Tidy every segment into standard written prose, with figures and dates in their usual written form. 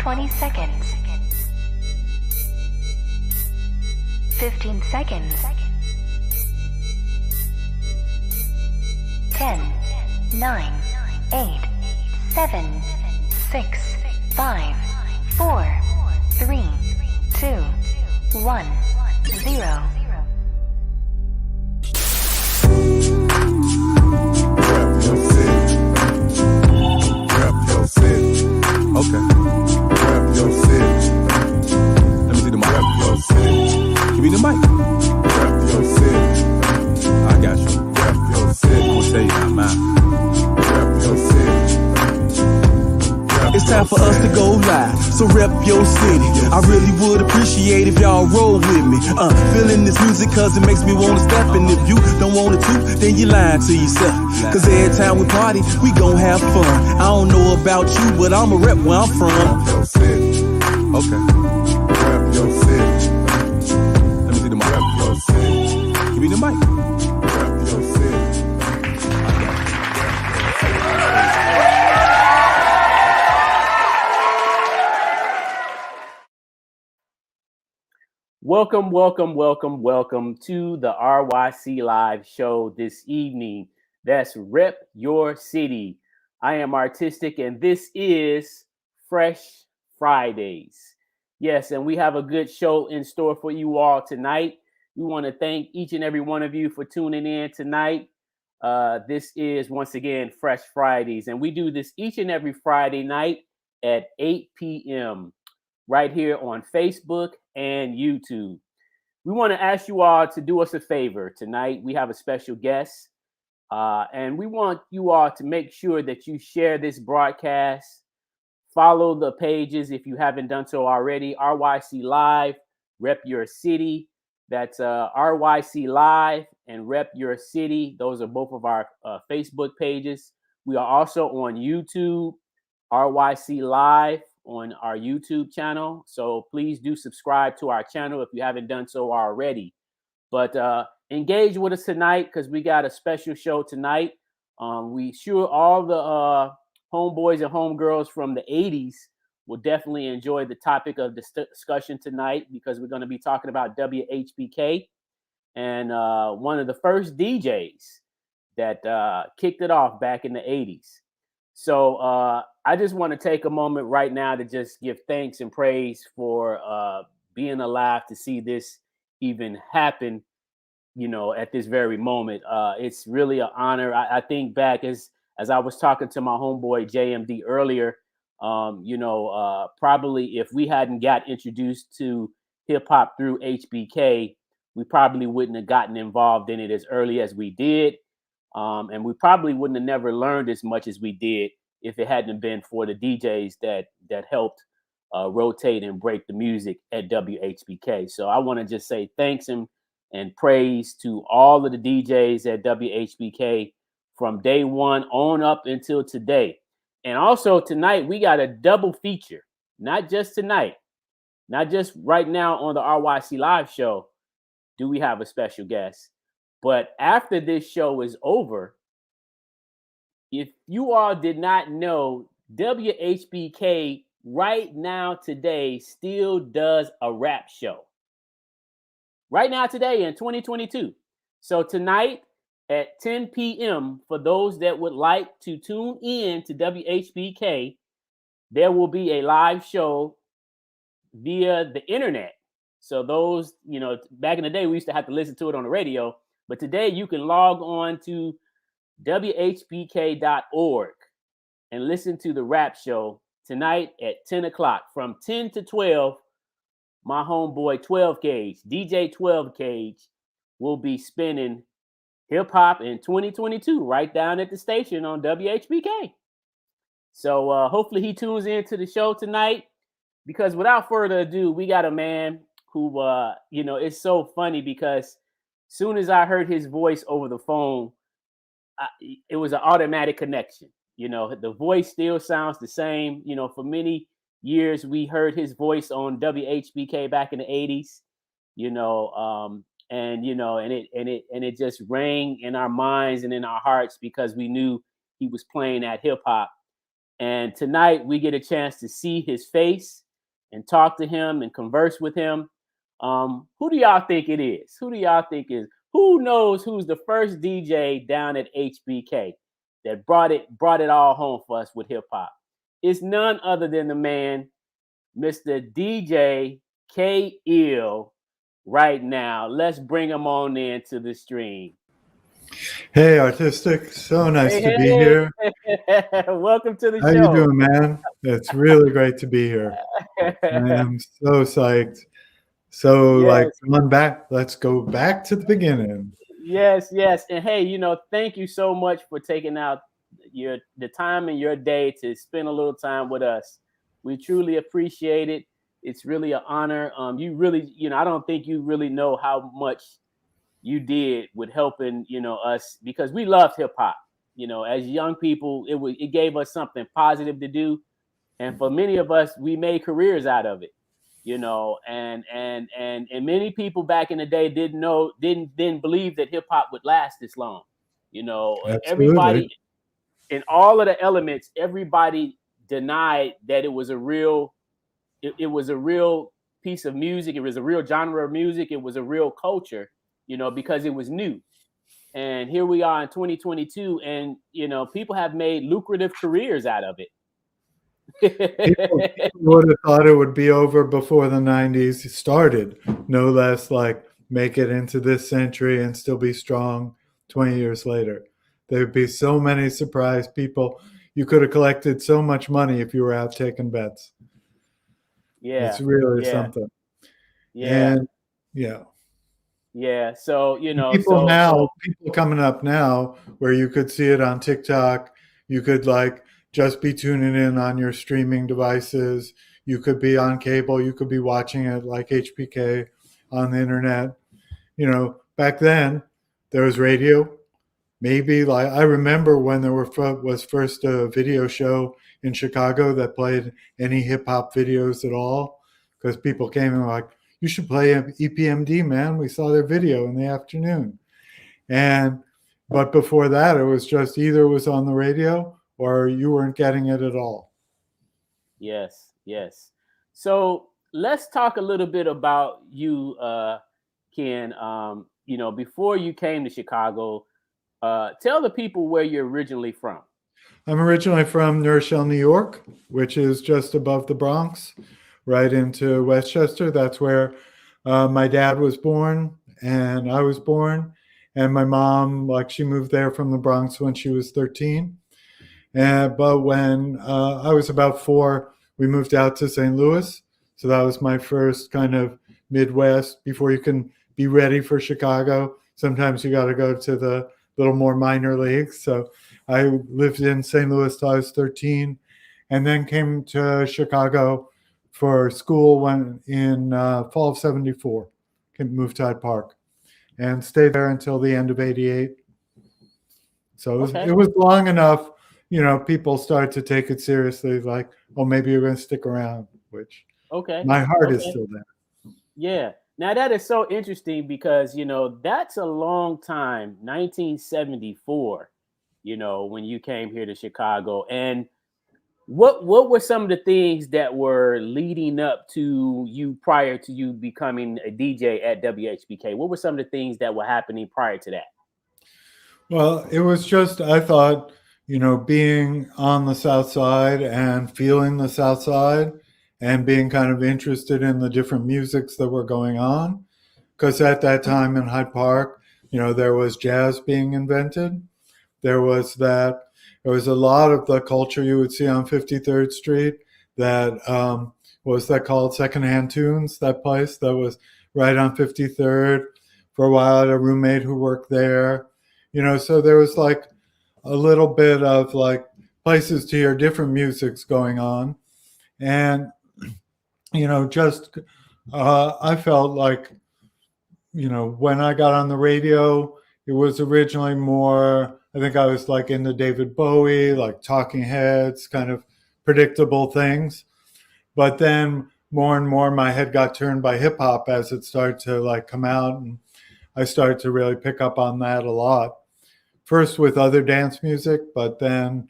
20 seconds. 15 seconds. 10, 9, 8, 7, 6, 5, 4, 3, 2, 1, 0. Okay. Rep your city. Let me see the mic. Rep your city. Give me the mic. Rep your city. I got you. Rep your city. I'm gonna tell you how mine. Rep your city. It's time for us to go live, so rep your city. I really would appreciate if y'all roll with me. Feeling this music cause it makes me wanna step. And if you don't want to, then you lying to yourself. Cause every time we party, we gon' have fun. I don't know about you, but I'ma rep where I'm from. Rep your city. Okay. Rep your city. Let me see the mic. Rep your city. Give me the mic. Rep your city. Welcome to the RYC Live show this evening. That's Rep Your City. I am Artistic, and this is Fresh Fridays. Yes, and we have a good show in store for you all tonight. We want to thank each and every one of you for tuning in tonight. This is, once again, Fresh Fridays, and we do this each and every Friday night at 8 p.m. right here on Facebook and YouTube. We want to ask you all to do us a favor tonight. We have a special guest, and we want you all to make sure that you share this broadcast. Follow the pages if you haven't done so already. RYC Live, Rep Your City. That's RYC Live and Rep Your City. Those are both of our Facebook pages. We are also on YouTube, RYC Live on our YouTube channel. So please do subscribe to our channel if you haven't done so already. But engage with us tonight because we got a special show tonight. We sure all the homeboys and homegirls from the 80s will definitely enjoy the topic of discussion tonight because we're going to be talking about WHPK and one of the first DJs that kicked it off back in the 80s. So I just want to take a moment right now to just give thanks and praise for being alive to see this even happen, you know, at this very moment. It's really an honor. I think back as I was talking to my homeboy JMD earlier, probably if we hadn't got introduced to hip hop through HBK, we probably wouldn't have gotten involved in it as early as we did. And we probably wouldn't have never learned as much as we did if it hadn't been for the DJs that helped rotate and break the music at WHPK. So I want to just say thanks and praise to all of the DJs at WHPK from day one on up until today. And also tonight, we got a double feature, not just tonight, not just right now on the RYC Live show do we have a special guest. But after this show is over, if you all did not know, WHPK right now today still does a rap show. Right now today in 2022. So tonight at 10 p.m., for those that would like to tune in to WHPK, there will be a live show via the internet. So those, back in the day, we used to have to listen to it on the radio. But today you can log on to WHPK.org and listen to the rap show tonight at 10 o'clock. From 10 to 12, my homeboy 12 Cage, DJ 12 Cage, will be spinning hip hop in 2022 right down at the station on WHPK. So hopefully he tunes into the show tonight because without further ado, we got a man who, it's so funny because soon as I heard his voice over the phone, it was an automatic connection. The voice still sounds the same. For many years, we heard his voice on WHBK back in the 80s, and it just rang in our minds and in our hearts because we knew he was playing that hip hop. And tonight we get a chance to see his face and talk to him and converse with him. Who do y'all think it is? Who do y'all think is? Who knows who's the first DJ down at HBK that brought it all home for us with hip hop? It's none other than the man, Mr. DJ K Ill, right now. Let's bring him on into the stream. Hey, Artistic. So nice Hey, to be here. welcome to the How show. you doing, man? It's really great to be here. I am so psyched. So, Yes. let's go back to the beginning. Yes. And hey, thank you so much for taking out the time in your day to spend a little time with us. We truly appreciate it. It's really an honor. You really, I don't think you really know how much you did with helping, us, because we loved hip hop. As young people, it gave us something positive to do, and for many of us, we made careers out of it. And many people back in the day didn't believe that hip hop would last this long. Absolutely. Everybody in all of the elements, everybody denied that it was a real piece of music. It was a real genre of music. It was a real culture, because it was new. And here we are in 2022, and people have made lucrative careers out of it. People would have thought it would be over before the 90s started, no less like make it into this century and still be strong 20 years later. There'd be so many surprised people. You could have collected so much money if you were out taking bets. Yeah. It's really something. Yeah. And yeah. Yeah. So, people coming up now where you could see it on TikTok, you could just be tuning in on your streaming devices. You could be on cable. You could be watching it like HPK on the internet. Back then there was radio. Maybe I remember when there was first a video show in Chicago that played any hip hop videos at all, because people came and were like, you should play EPMD, man. We saw their video in the afternoon. But before that, it was just either it was on the radio or you weren't getting it at all. Yes. So let's talk a little bit about you, Ken. Before you came to Chicago, tell the people where you're originally from. I'm originally from New Rochelle, New York, which is just above the Bronx, right into Westchester. That's where my dad was born and I was born. And my mom, she moved there from the Bronx when she was 13. But when I was about 4, we moved out to St. Louis. So that was my first kind of Midwest. Before you can be ready for Chicago, sometimes you got to go to the little more minor leagues. So I lived in St. Louis till I was 13, and then came to Chicago for school in fall of 74. Moved to Hyde Park and stayed there until the end of 88. So it was long enough. People start to take it seriously, like, oh, maybe you're going to stick around, which my heart is still there. Yeah. Now that is so interesting because, that's a long time, 1974, when you came here to Chicago. And what were some of the things that were leading up to you prior to you becoming a DJ at WHPK? What were some of the things that were happening prior to that? Well, it was just, I thought, being on the South Side and feeling the South Side and being kind of interested in the different musics that were going on. Because at that time in Hyde Park, there was jazz being invented. There was a lot of the culture you would see on 53rd Street that was that called Secondhand Tunes, that place that was right on 53rd. For a while, I had a roommate who worked there. So there was a little bit of places to hear different musics going on. And, I felt like, when I got on the radio, it was originally more, I think I was into David Bowie, Talking Heads, kind of predictable things. But then more and more my head got turned by hip hop as it started to come out. And I started to really pick up on that a lot. First with other dance music, but then,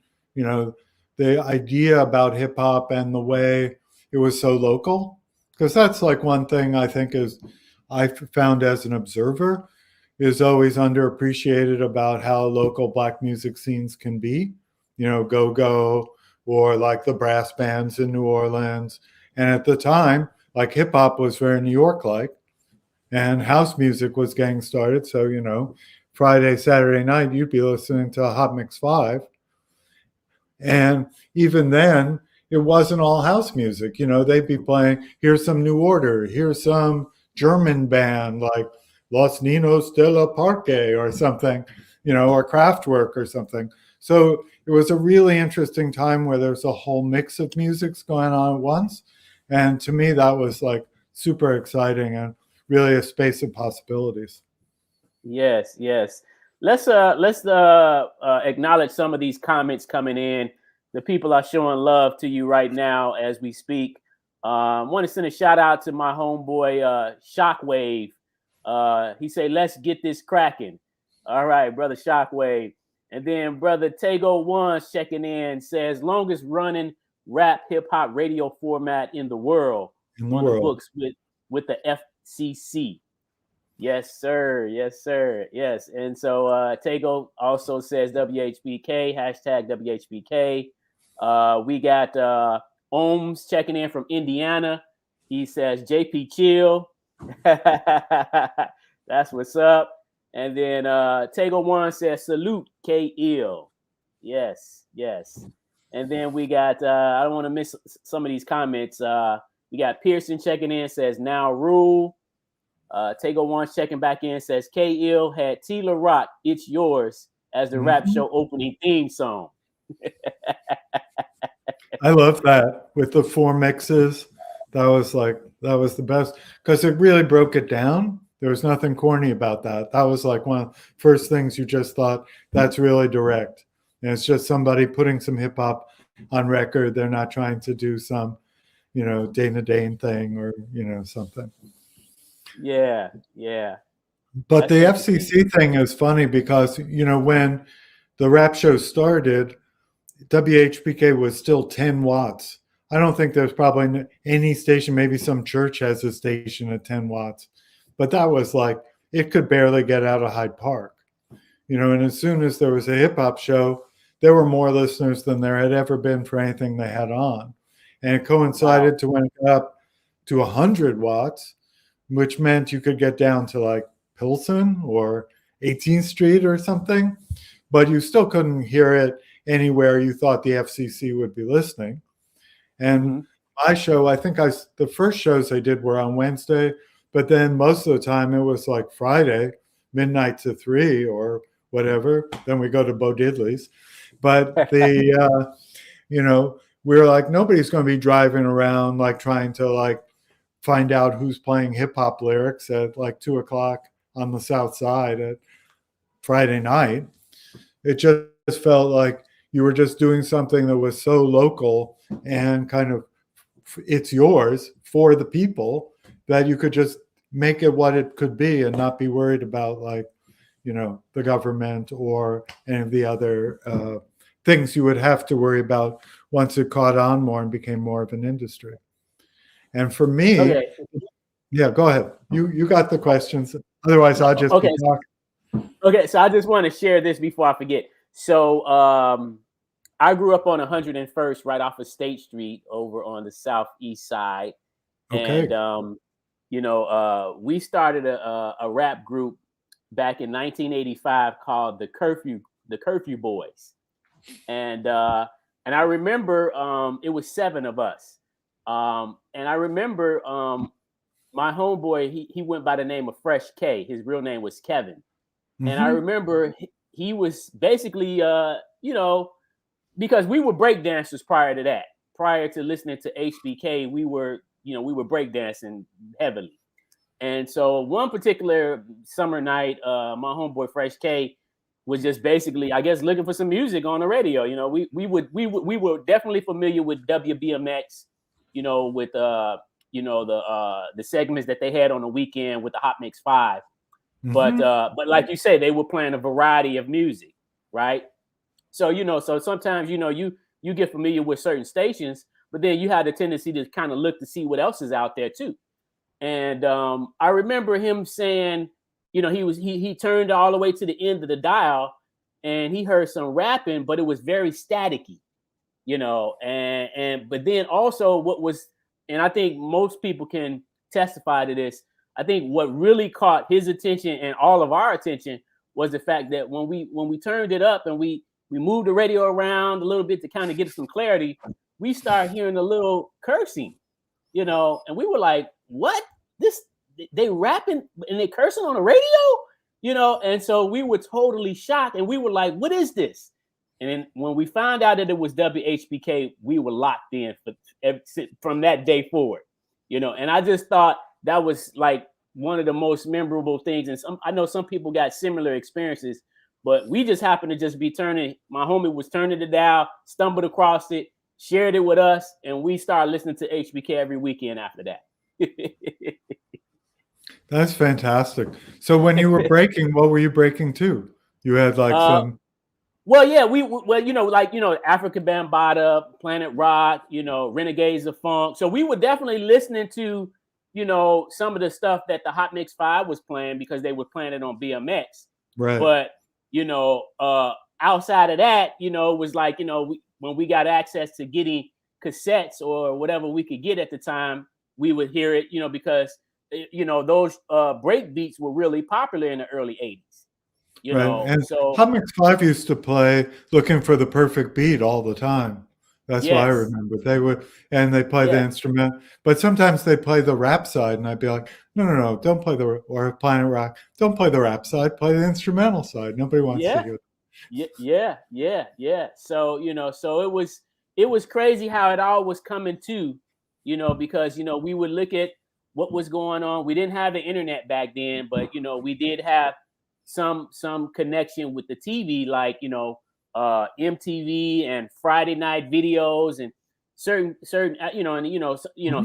the idea about hip hop and the way it was so local, because that's like one thing I think is I found as an observer is always underappreciated about how local Black music scenes can be. You know, go go or like the brass bands in New Orleans. And at the time, like hip hop was very New York like, and house music was getting started. So, you know, Friday, Saturday night, you'd be listening to Hot Mix 5. And even then, it wasn't all house music. You know, they'd be playing, here's some New Order, here's some German band like Los Ninos de la Parque or something, you know, or Kraftwerk or something. So it was a really interesting time where there's a whole mix of musics going on at once. And to me, that was like super exciting and really a space of possibilities. Yes, yes. Let's acknowledge some of these comments coming in. The people are showing love to you right now as we speak. Want to send a shout out to my homeboy Shockwave. He say, "Let's get this cracking." All right, brother Shockwave. And then brother Tego One's checking in, says, "Longest running rap hip hop radio format in the world, In the on the world. books with the FCC." Yes, sir. Yes, sir. Yes. And so Tego also says WHPK, hashtag WHPK. We got Ohms checking in from Indiana. He says JP Chill. That's what's up. And then Tego One says salute K Ill. Yes, yes. And then we got I don't want to miss some of these comments. We got Pearson checking in, says now rule. Tego One checking back in, says K Ill had Tila Rock, It's Yours as the rap show opening theme song. I love that with the 4 mixes. That was the best because it really broke it down. There was nothing corny about that. That was like one of the first things you just thought that's really direct. And it's just somebody putting some hip hop on record. They're not trying to do some, you know, Dana Dane thing or, you know, something. Yeah, yeah. But the FCC thing is funny because, you know, when the rap show started, WHPK was still 10 watts. I don't think there's probably any station, maybe some church has a station at 10 watts. But that was like, it could barely get out of Hyde Park. You know, and as soon as there was a hip hop show, there were more listeners than there had ever been for anything they had on. And it coincided to when it got up to 100 watts, which meant you could get down to like Pilsen or 18th Street or something, but you still couldn't hear it anywhere you thought the FCC would be listening. And my show, I think the first shows I did were on Wednesday, but then most of the time it was like Friday, midnight to 3 or whatever. Then we go to Bo Diddley's. But the, you know, we were like, nobody's going to be driving around like trying to like find out who's playing hip hop lyrics at like 2 o'clock on the South Side at Friday night. It just felt like you were just doing something that was so local and kind of it's yours for the people that you could just make it what it could be and not be worried about like, you know, the government or any of the other things you would have to worry about once it caught on more and became more of an industry. And for me, yeah, go ahead. You got the questions. Otherwise, I'll just be talking. Okay, so I just want to share this before I forget. So I grew up on 101st right off of State Street over on the southeast side. Okay. And, you know, we started a rap group back in 1985 called the Curfew Boys. And I remember it was 7 of us. And I remember my homeboy, he went by the name of Fresh K. His real name was Kevin. And I remember he was basically, you know, because we were breakdancers prior to that. Prior to listening to HBK, we were breakdancing heavily. And so one particular summer night, my homeboy Fresh K was just basically, I guess, looking for some music on the radio. You know, we were definitely familiar with WBMX, you know, with you know, the segments that they had on the weekend with the Hot Mix 5. But like you say, they were playing a variety of music, right? So, you know, so sometimes, you know, you you get familiar with certain stations, but then you had a tendency to kind of look to see what else is out there too. And I remember him saying, he turned all the way to the end of the dial, and he heard some rapping, but it was very staticky, but then also what was, and I think most people can testify to this. I think what really caught his attention and all of our attention was the fact that when we turned it up and we moved the radio around a little bit to kind of get some clarity, we started hearing a little cursing, and we were like, what? They rapping and they cursing on the radio, and so we were totally shocked, and we were like, what is this? And then when we found out that it was WHPK, we were locked in from that day forward, and I just thought that was like one of the most memorable things. And I know some people got similar experiences, but we just happened to just be my homie was turning the dial, stumbled across it, shared it with us, and we started listening to HBK every weekend after that. That's fantastic. So when you were breaking, what were you breaking to? You had like some. Well, yeah, Africa Bambaataa, Planet Rock, Renegades of Funk. So we were definitely listening to, some of the stuff that the Hot Mix 5 was playing because they were playing it on BMX. Right. But, outside of that, it was like, when we got access to getting cassettes or whatever we could get at the time, we would hear it, because, those break beats were really popular in the early 80s. And so Hot Mix 5 used to play Looking for the Perfect Beat all the time. That's what I remember. They would, and they play the instrument, but sometimes they play the rap side, and I'd be like, no, don't play or Planet Rock, don't play the rap side, play the instrumental side. Nobody wants to hear that. Yeah. So, so it was crazy how it all was coming to, because, we would look at what was going on. We didn't have the internet back then, but, we did have some connection with the TV, like, MTV and Friday night videos and certain,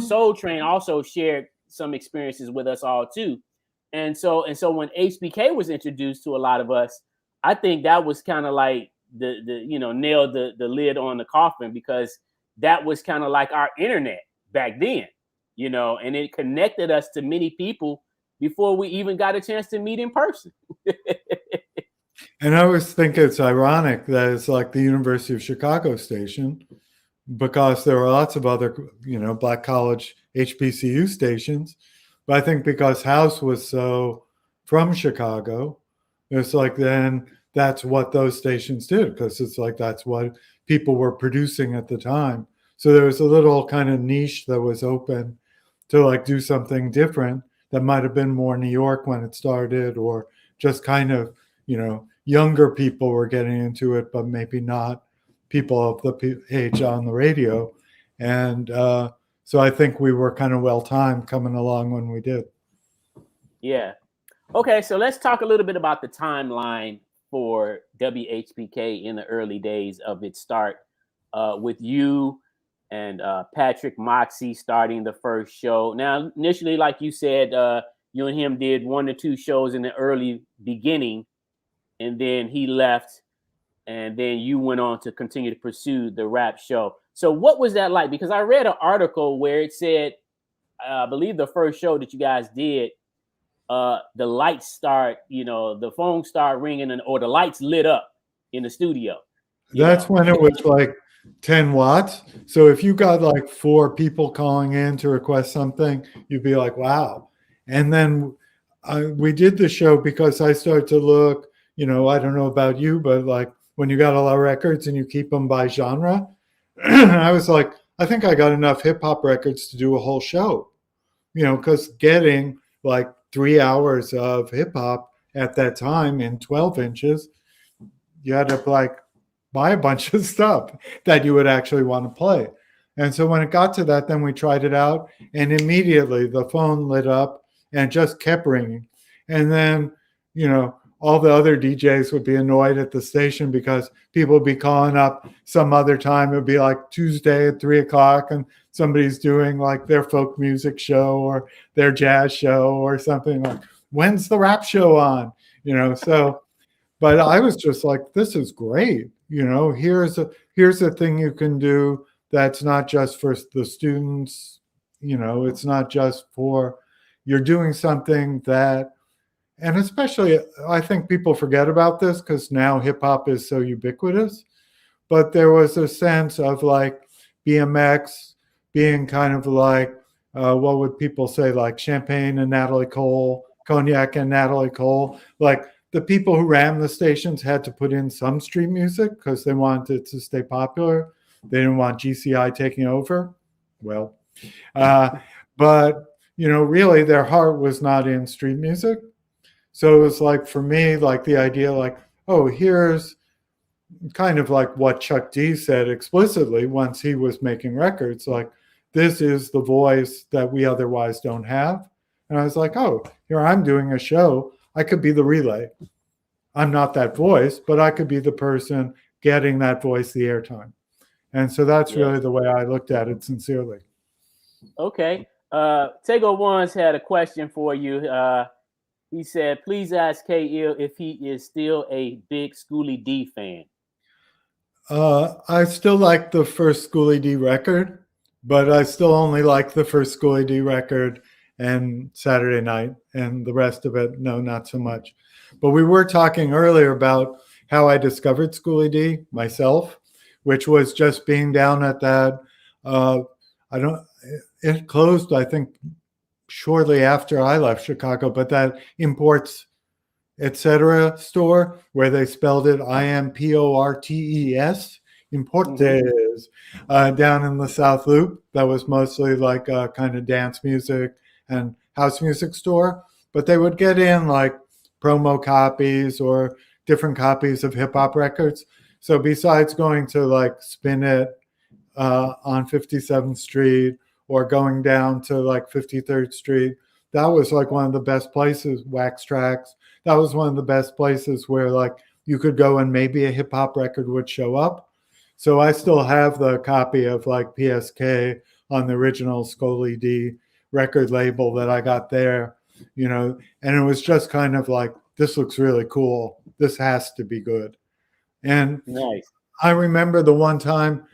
Soul Train also shared some experiences with us all too. And so when HBK was introduced to a lot of us, I think that was kind of like the nailed the lid on the coffin, because that was kind of like our internet back then, and it connected us to many people before we even got a chance to meet in person. And I always think it's ironic that it's like the University of Chicago station, because there are lots of other, Black college HBCU stations. But I think because House was so from Chicago, it's like then that's what those stations did, because it's like that's what people were producing at the time. So there was a little kind of niche that was open to like do something different that might have been more New York when it started, or just kind of, younger people were getting into it, but maybe not people of the age on the radio. And so I think we were kind of well-timed coming along when we did. Yeah. Okay, so let's talk a little bit about the timeline for WHPK in the early days of its start, with you and Patrick Moxie starting the first show. Now, initially, like you said, you and him did 1 or 2 shows in the early beginning, and then he left, and then you went on to continue to pursue the rap show. So what was that like? Because I read an article where it said, I believe the first show that you guys did, the lights start, the phone start ringing, or the lights lit up in the studio. That's when it was like 10 watts. So if you got like 4 people calling in to request something, you'd be like, wow. And then we did the show because I started to look, I don't know about you, but like when you got a lot of records and you keep them by genre, I was like, I think I got enough hip hop records to do a whole show, because getting like 3 hours of hip hop at that time in 12 inches, you had to like buy a bunch of stuff that you would actually want to play. And so when it got to that, then we tried it out, and immediately the phone lit up and just kept ringing. And then, all the other DJs would be annoyed at the station because people would be calling up some other time. It would be like Tuesday at 3:00, and somebody's doing like their folk music show or their jazz show or something, like, when's the rap show on? So, but I was just like, this is great. Here's here's the thing you can do that's not just for the students, it's not just for, you're doing something that, and especially I think people forget about this because now hip hop is so ubiquitous, but there was a sense of like BMX being kind of like, what would people say, like Champagne and Natalie Cole, Cognac and Natalie Cole. Like the people who ran the stations had to put in some street music because they wanted it to stay popular. They didn't want GCI taking over. Well, but really their heart was not in street music. So it was like, for me, like the idea like, oh, here's kind of like what Chuck D said explicitly once he was making records, like, this is the voice that we otherwise don't have. And I was like, oh, here I'm doing a show. I could be the relay. I'm not that voice, but I could be the person getting that voice the airtime. And so that's really the way I looked at it, sincerely. Okay. Tego Ones had a question for you. He said, please ask K-Ill if he is still a big Schoolie D fan. I still like the first Schoolie D record, but I still only like the first Schoolie D record and Saturday Night, and the rest of it, no, not so much. But we were talking earlier about how I discovered Schoolie D myself, which was just being down at that. It closed, I think, shortly after I left Chicago, but that Imports Etc. store where they spelled it IMPORTES, Importes, down in the South Loop. That was mostly like a kind of dance music and house music store, but they would get in like promo copies or different copies of hip hop records. So besides going to like Spin It on 57th Street or going down to like 53rd Street, that was like one of the best places. Wax Tracks, that was one of the best places where like you could go and maybe a hip hop record would show up. So I still have the copy of like PSK on the original Schoolie D record label that I got there, and it was just kind of like, this looks really cool. This has to be good. And nice. I remember the one time,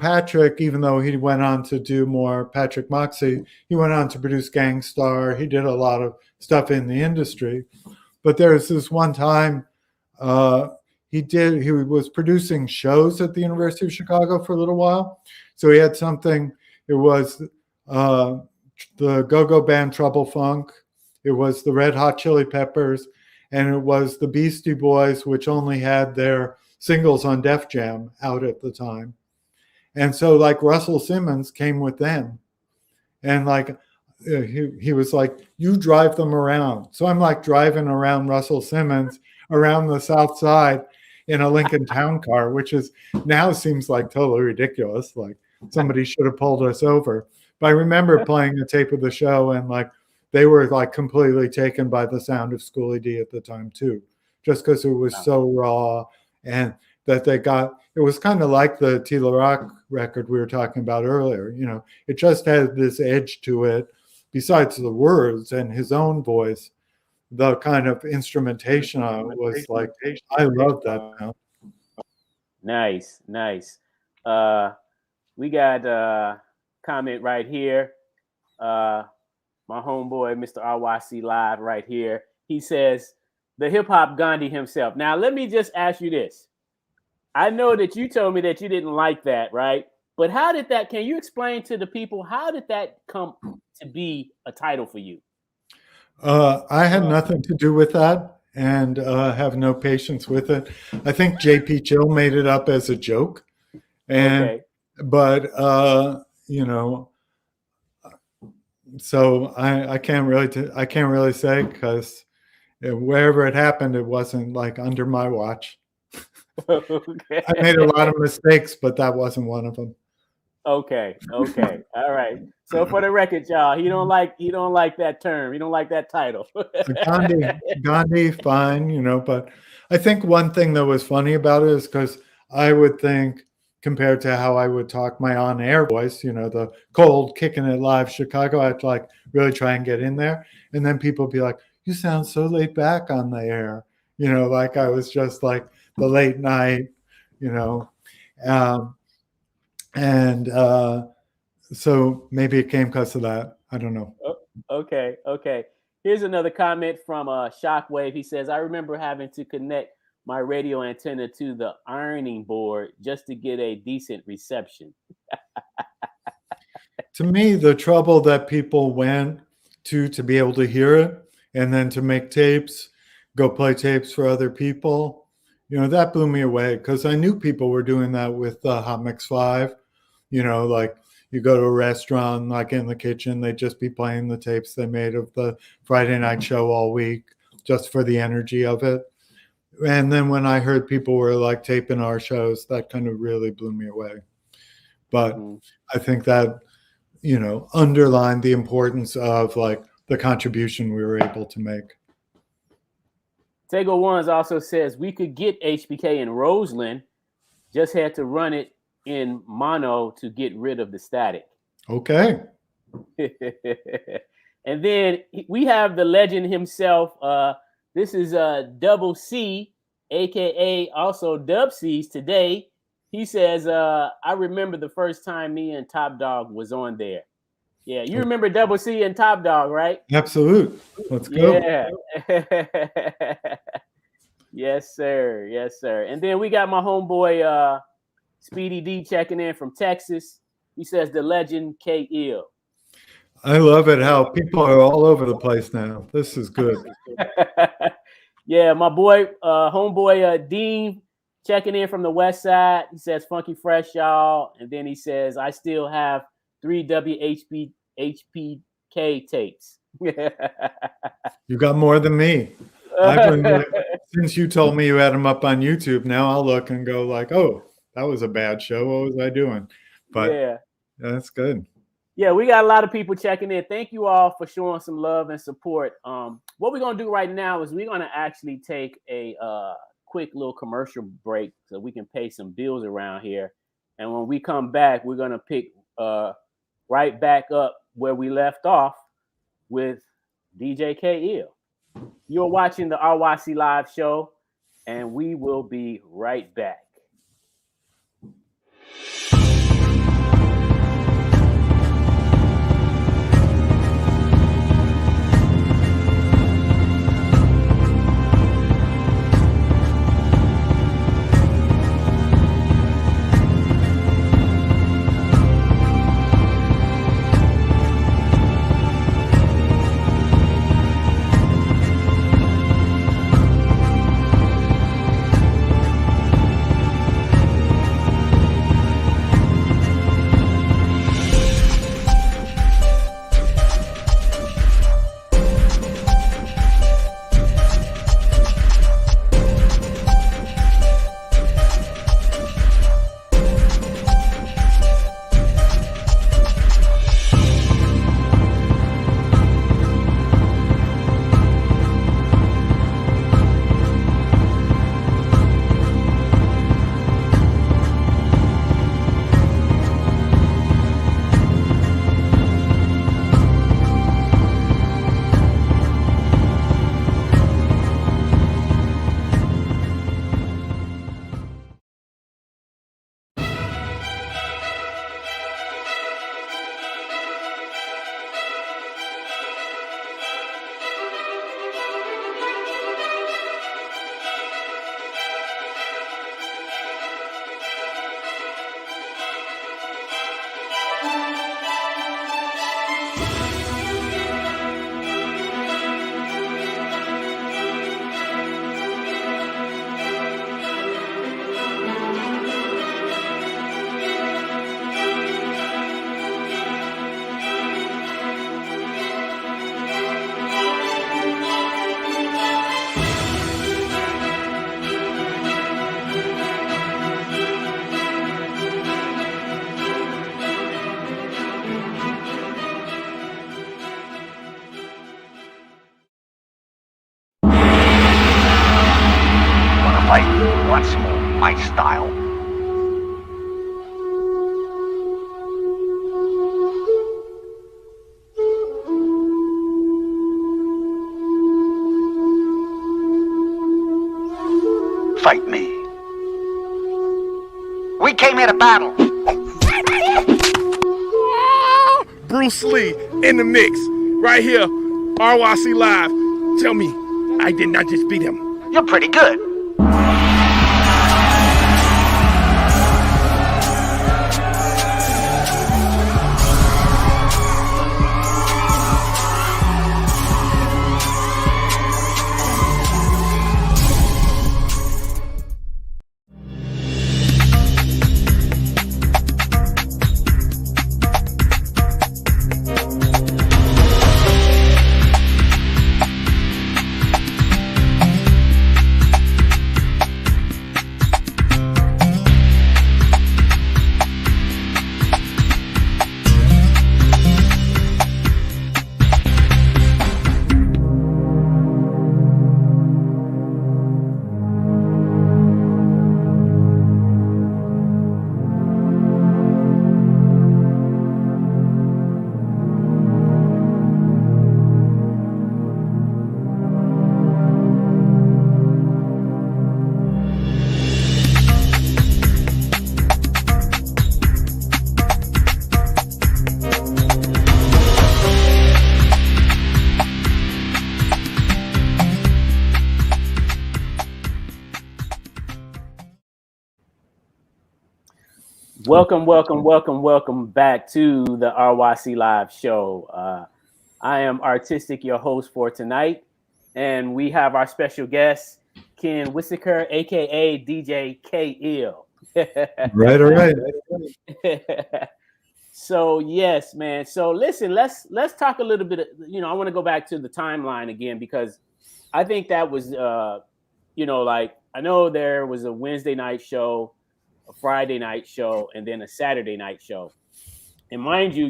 Patrick, even though he went on to do more, Patrick Moxie, he went on to produce Gangstar. He did a lot of stuff in the industry. But there's this one time he was producing shows at the University of Chicago for a little while. So he had something, it was the go-go band Trouble Funk, it was the Red Hot Chili Peppers, and it was the Beastie Boys, which only had their singles on Def Jam out at the time. And so like Russell Simmons came with them. And like he was like, you drive them around. So I'm like driving around Russell Simmons around the South Side in a Lincoln Town Car, which is now seems like totally ridiculous. Like somebody should have pulled us over. But I remember playing a tape of the show, and like they were like completely taken by the sound of Schoolie D at the time too, just because it was so raw, and that they got, it was kind of like the Tila Rock record we were talking about earlier. It just had this edge to it, besides the words and his own voice. The kind of instrumentation on it was like, I love that now. Nice. We got a comment right here. My homeboy, Mr. RYC Live right here. He says, the hip hop Gandhi himself. Now, let me just ask you this. I know that you told me that you didn't like that, right? But how did that, can you explain to the people, how did that come to be a title for you? I had nothing to do with that, and have no patience with it. I think JP Chill made it up as a joke. But so I can't really say, because wherever it happened, it wasn't like under my watch. Okay. I made a lot of mistakes, but that wasn't one of them. Okay. All right. So for the record, y'all, he don't like that term. He don't like that title. Gandhi, fine, but I think one thing that was funny about it is because I would think, compared to how I would talk my on-air voice, the cold, kicking it live Chicago, I'd like really try and get in there. And then people would be like, you sound so laid back on the air. Like I was just like the late night, Um, and so maybe it came because of that. I don't know. Okay. Here's another comment from Shockwave. He says, I remember having to connect my radio antenna to the ironing board just to get a decent reception. To me, the trouble that people went to be able to hear it and then to make tapes, go play tapes for other people, that blew me away because I knew people were doing that with Hot Mix 5. Like you go to a restaurant, like in the kitchen, they'd just be playing the tapes they made of the Friday night show all week just for the energy of it. And then when I heard people were like taping our shows, that kind of really blew me away. But I think that, underlined the importance of like the contribution we were able to make. Tego Ones also says we could get HPK in Roseland, just had to run it in mono to get rid of the static. Okay. And then we have the legend himself. This is Double C, aka also Dub C's today. He says, I remember the first time me and Top Dog was on there. Yeah, you remember Double C and Top Dog, right? Absolute. Let's go. Yeah. Yes, sir. And then we got my homeboy Speedy D checking in from Texas. He says the legend K Ill. I love it how people are all over the place now. This is good. Yeah, my boy, homeboy Dean checking in from the West Side. He says funky fresh, y'all. And then he says, I still have 3 WHPK tapes. You got more than me. Since you told me you had them up on YouTube, now I'll look and go like, oh, that was a bad show. What was I doing? But yeah, that's good. Yeah, we got a lot of people checking in. Thank you all for showing some love and support. What we're going to do right now is we're going to actually take a quick little commercial break so we can pay some bills around here. And when we come back, we're going to pick right back up where we left off with DJ K Ill. You're watching the RYC Live show, and we will be right back. Once more, my style. Fight me. We came rap battle. Bruce Lee in the mix, right here, RYC Live. Tell me, I did not just beat him. You're pretty good. Welcome back to the RYC Live show. I am Artistic, your host for tonight, and we have our special guest, Ken Whitaker, aka DJ K-Ill. Right, all right. So yes, man. So listen, let's talk a little bit. I want to go back to the timeline again because I think that was, like I know there was a Wednesday night show, a Friday night show, and then a Saturday night show. And mind you,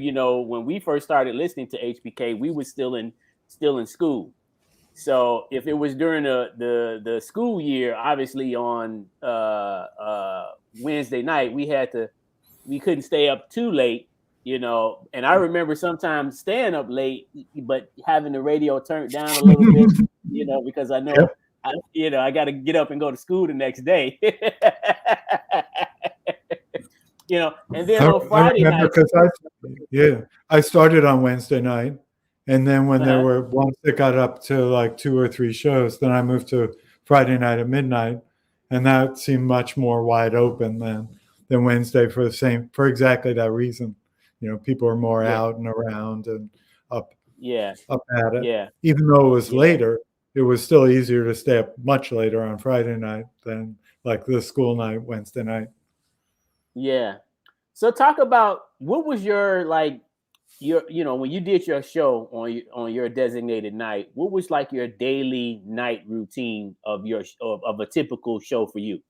when we first started listening to HPK, we were still in school. So if it was during the school year, obviously on Wednesday night, we couldn't stay up too late, And I remember sometimes staying up late, but having the radio turned down a little bit, because I know. Yep. I got to get up and go to school the next day. And then on Friday night. I started on Wednesday night. And then when once it got up to like 2 or 3 shows, then I moved to Friday night at midnight. And that seemed much more wide open than Wednesday for exactly that reason. People are more out and around and up at it. Yeah. Even though it was later, it was still easier to stay up much later on Friday night than like the school night, Wednesday night. Yeah. So talk about what was your when you did your show on your designated night, what was like your daily night routine of a typical show for you?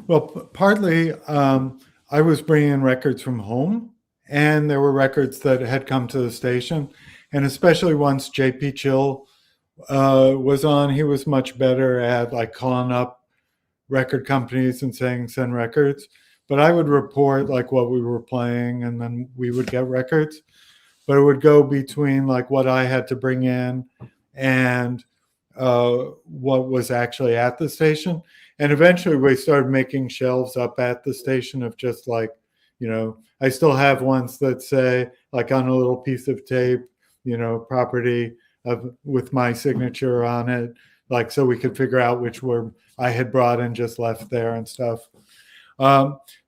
Well, partly I was bringing records from home, and there were records that had come to the station, and especially once JP Chill was on, he was much better at like calling up record companies and saying send records. But I would report like what we were playing, and then we would get records. But it would go between like what I had to bring in and what was actually at the station. And eventually we started making shelves up at the station of just like, I still have ones that say like on a little piece of tape, property with my signature on it, like so we could figure out which were I had brought and just left there and stuff.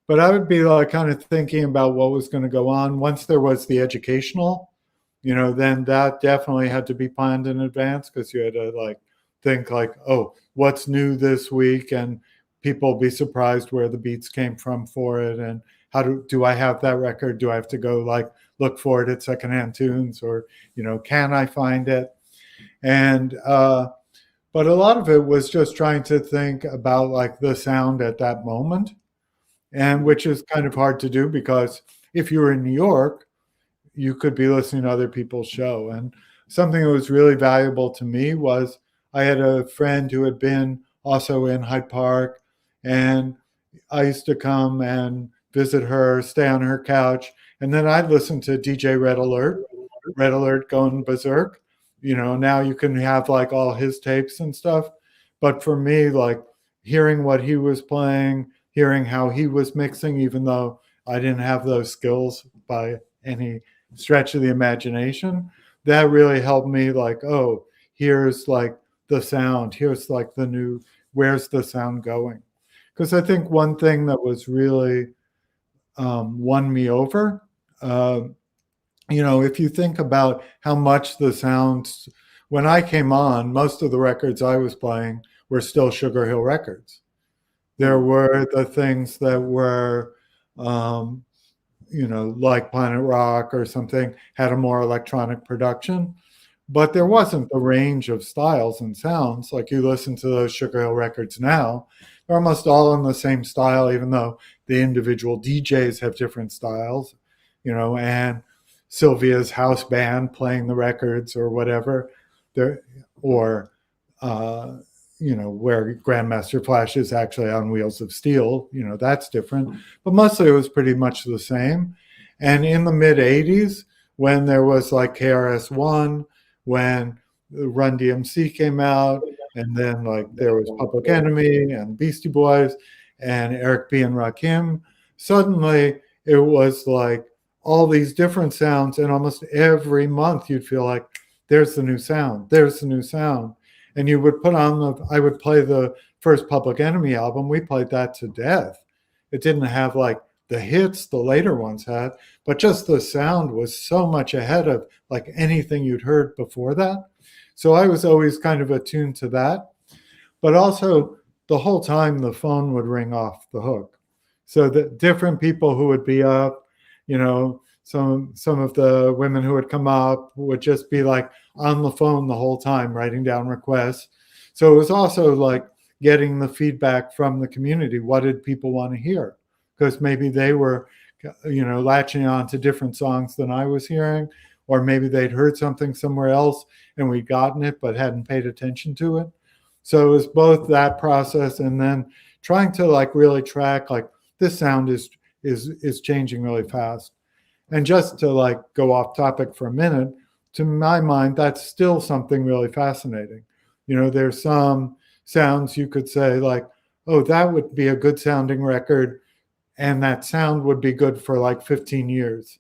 But I would be like kind of thinking about what was going to go on. Once there was the educational, then that definitely had to be planned in advance because you had to like think like, oh, what's new this week, and people be surprised where the beats came from for it, and how do I have that record? Do I have to go like look for it at Secondhand Tunes, or can I find it? And but a lot of it was just trying to think about like the sound at that moment, and which is kind of hard to do because if you were in New York, you could be listening to other people's show. And something that was really valuable to me was I had a friend who had been also in Hyde Park, and I used to come and visit her, stay on her couch, and then I'd listen to DJ Red Alert going berserk. Now you can have like all his tapes and stuff. But for me, like hearing what he was playing, hearing how he was mixing, even though I didn't have those skills by any stretch of the imagination. That really helped me, like, oh, here's like the sound, here's like the new, where's the sound going? Because I think one thing that was really won me over, if you think about how much the sounds, when I came on, most of the records I was playing were still Sugar Hill records. There were the things that were, like Planet Rock or something, had a more electronic production. But there wasn't the range of styles and sounds. Like you listen to those Sugar Hill records now, they're almost all in the same style, even though the individual DJs have different styles, and Sylvia's house band playing the records or whatever, or where Grandmaster Flash is actually on Wheels of Steel, that's different. But mostly it was pretty much the same. And in the mid 80s, when there was like KRS-One, when Run DMC came out, and then like there was Public Enemy and Beastie Boys and Eric B. and Rakim, suddenly it was like all these different sounds, and almost every month you'd feel like there's the new sound, there's the new sound. And you would put on I would play the first Public Enemy album. We played that to death. It didn't have like the hits the later ones had, but just the sound was so much ahead of like anything you'd heard before that. So I was always kind of attuned to that. But also the whole time the phone would ring off the hook. So the different people who would be up, some of the women who would come up would just be like on the phone the whole time, writing down requests. So it was also like getting the feedback from the community. What did people want to hear? Because maybe they were, latching on to different songs than I was hearing, or maybe they'd heard something somewhere else and we'd gotten it but hadn't paid attention to it. So it was both that process and then trying to like really track like this sound is changing really fast. And just to like go off topic for a minute, to my mind, that's still something really fascinating. There's some sounds you could say like, oh, that would be a good sounding record, and that sound would be good for like 15 years.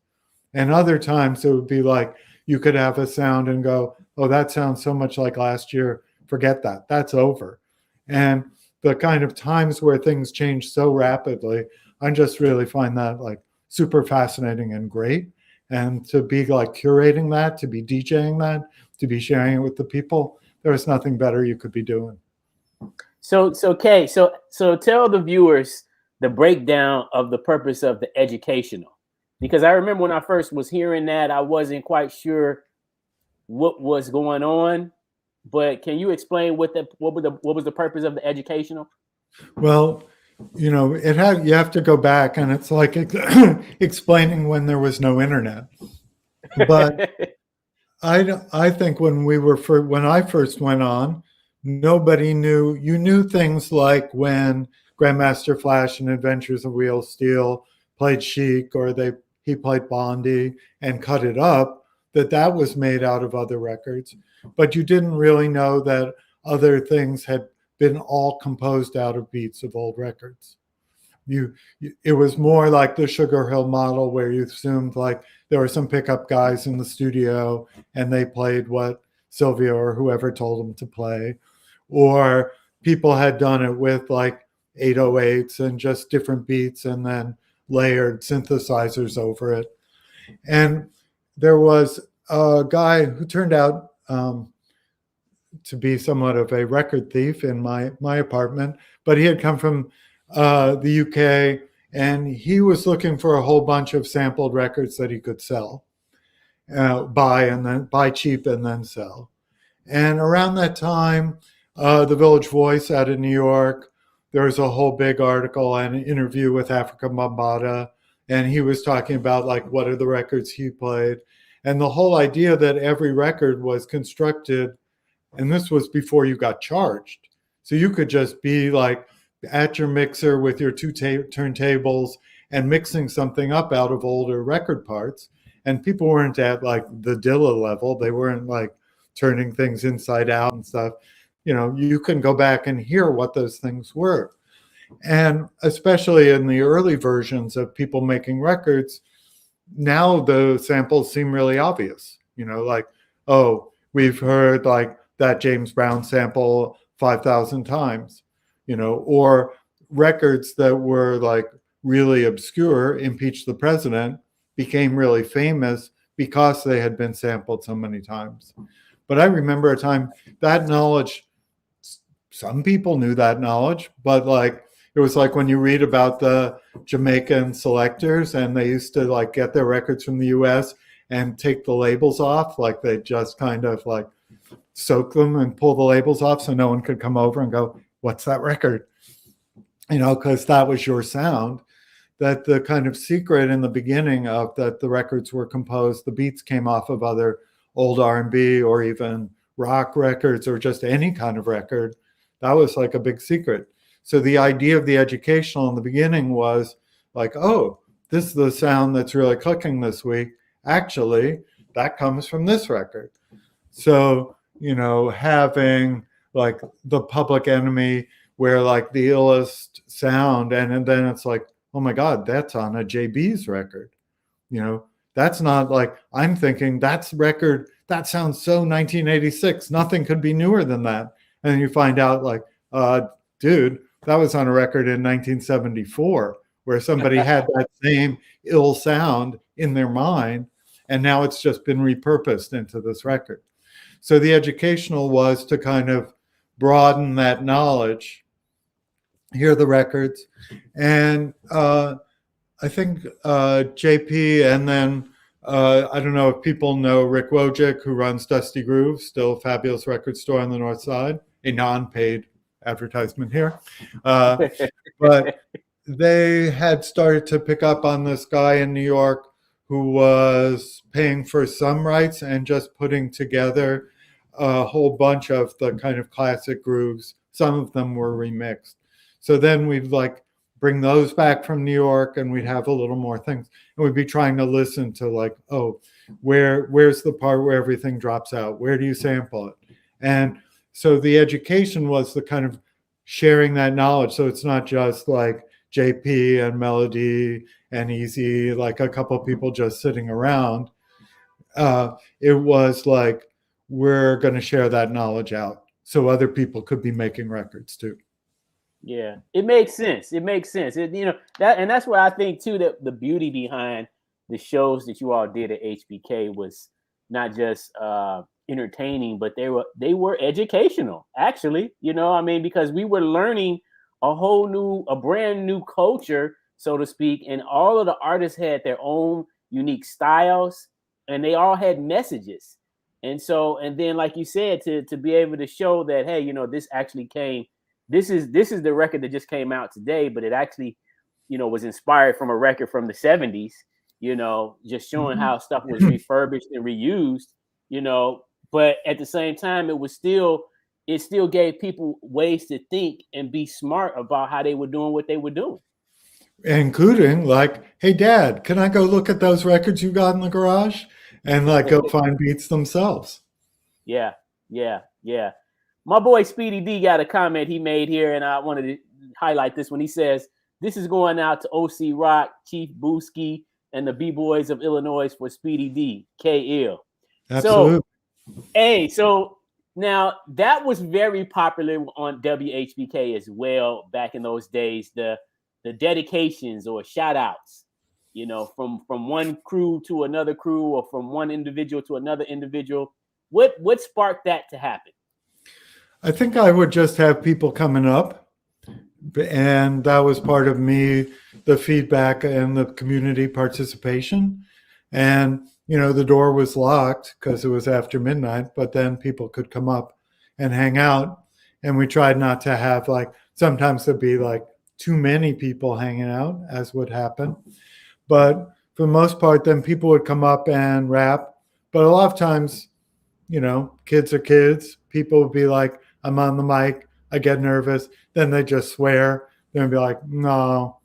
And other times it would be like, you could have a sound and go, oh, that sounds so much like last year. Forget that. That's over. And the kind of times where things change so rapidly, I just really find that like super fascinating and great. And to be like curating that, to be DJing that, to be sharing it with the people, there's nothing better you could be doing. So Kay, so tell the viewers the breakdown of the purpose of the educational, because I remember when I first was hearing that, I wasn't quite sure what was going on. But can you explain what was the purpose of the educational? Well, you have to go back, and it's like explaining when there was no internet. But I think when I first went on, nobody knew. You knew things like when Grandmaster Flash and Adventures of Wheel Steel played Chic, or he played Bondi and cut it up, that was made out of other records. But you didn't really know that other things had been all composed out of beats of old records. It was more like the Sugar Hill model, where you assumed like there were some pickup guys in the studio and they played what Sylvia or whoever told them to play, or people had done it with like 808s and just different beats and then layered synthesizers over it. And there was a guy who turned out to be somewhat of a record thief in my apartment, but he had come from the UK, and he was looking for a whole bunch of sampled records that he could sell, buy cheap and then sell. And around that time, the Village Voice out of New York, there was a whole big article and an interview with Africa Bambaataa, and he was talking about like what are the records he played, and the whole idea that every record was constructed, and this was before you got charged, so you could just be like at your mixer with your two turntables and mixing something up out of older record parts, and people weren't at like the Dilla level. They weren't like turning things inside out and stuff. You can go back and hear what those things were. And especially in the early versions of people making records, now the samples seem really obvious. Like, oh, we've heard like that James Brown sample 5,000 times, or records that were like really obscure, Impeach the President, became really famous because they had been sampled so many times. But I remember a time that knowledge, some people knew that knowledge, but like it was like when you read about the Jamaican selectors and they used to like get their records from the US and take the labels off, like they just kind of like soak them and pull the labels off so no one could come over and go, what's that record? Because that was your sound. That the kind of secret in the beginning of that the records were composed, the beats came off of other old R&B or even rock records or just any kind of record. That was like a big secret. So the idea of the educational in the beginning was like, oh, this is the sound that's really clicking this week. Actually, that comes from this record. So, having like the Public Enemy where like the illest sound, and then it's like, oh my God, that's on a JB's record. That's not like, I'm thinking that's record, that sounds so 1986. Nothing could be newer than that. And then you find out like, dude, that was on a record in 1974 where somebody had that same ill sound in their mind. And now it's just been repurposed into this record. So the educational was to kind of broaden that knowledge, hear the records. And I think JP, and then I don't know if people know Rick Wojcik, who runs Dusty Groove, still a fabulous record store on the North Side, a non-paid advertisement here. But they had started to pick up on this guy in New York who was paying for some rights and just putting together a whole bunch of the kind of classic grooves. Some of them were remixed. So then we'd like bring those back from New York and we'd have a little more things. And we'd be trying to listen to like, oh, where's the part where everything drops out? Where do you sample it? And so the education was the kind of sharing that knowledge. So it's not just like JP and Melody and Easy, like a couple of people just sitting around. It was like, we're going to share that knowledge out so other people could be making records too. Yeah, it makes sense. It makes sense. That's what I think too, that the beauty behind the shows that you all did at HPK was not just entertaining, but they were educational, actually, because we were learning a brand new culture, so to speak, and all of the artists had their own unique styles and they all had messages. And then like you said, to be able to show that, hey, this actually came, this is the record that just came out today, but it actually, was inspired from a record from the 70s, just showing how stuff was refurbished and reused, but at the same time, it still gave people ways to think and be smart about how they were doing what they were doing. Including like, hey, Dad, can I go look at those records you got in the garage? And like go find beats themselves. Yeah. My boy Speedy D got a comment he made here, and I wanted to highlight this one. He says, this is going out to OC Rock, Chief Booski, and the B-Boys of Illinois for Speedy D, K-Ill. Absolutely. So now that was very popular on WHPK as well back in those days, the dedications or shout outs, from one crew to another crew or from one individual to another individual. What sparked that to happen? I think I would just have people coming up, and that was part of me, the feedback and the community participation. And, the door was locked because it was after midnight, but then people could come up and hang out. And we tried not to have sometimes there'd be too many people hanging out, as would happen. But for the most part, then people would come up and rap. But a lot of times, kids are kids. People would be like, I'm on the mic. I get nervous. Then they just swear. Then be like, no,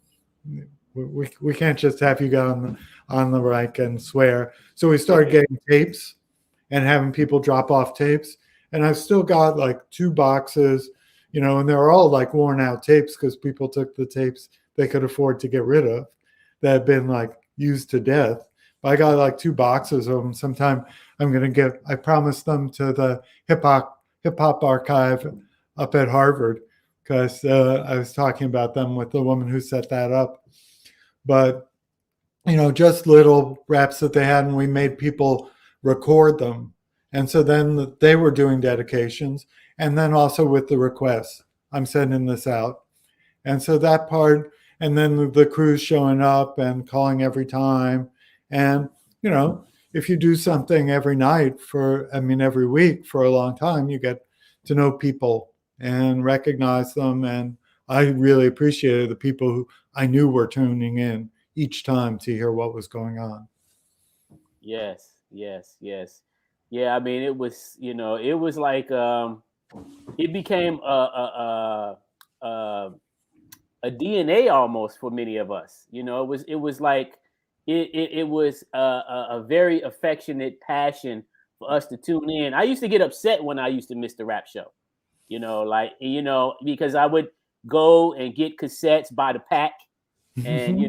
we can't just have you go on the mic and swear. So we started getting tapes and having people drop off tapes. And I've still got 2 boxes and they're all like worn out tapes because people took the tapes they could afford to get rid of that had been like used to death. But I got like 2 boxes of them. Sometime I promised them to the hip hop archive up at Harvard because I was talking about them with the woman who set that up. But, just little raps that they had, and we made people record them. And so then they were doing dedications, and then also with the requests, I'm sending this out. And so that part, and then the crews showing up and calling every time. And, if you do something every night every week for a long time, you get to know people and recognize them. And I really appreciated the people who I knew were tuning in each time to hear what was going on. Yes. Yeah, I mean, it was, it was like it became a DNA almost for many of us. It was like it was a very affectionate passion for us to tune in. I used to get upset when I used to miss the rap show, because I would go and get cassettes by the pack and,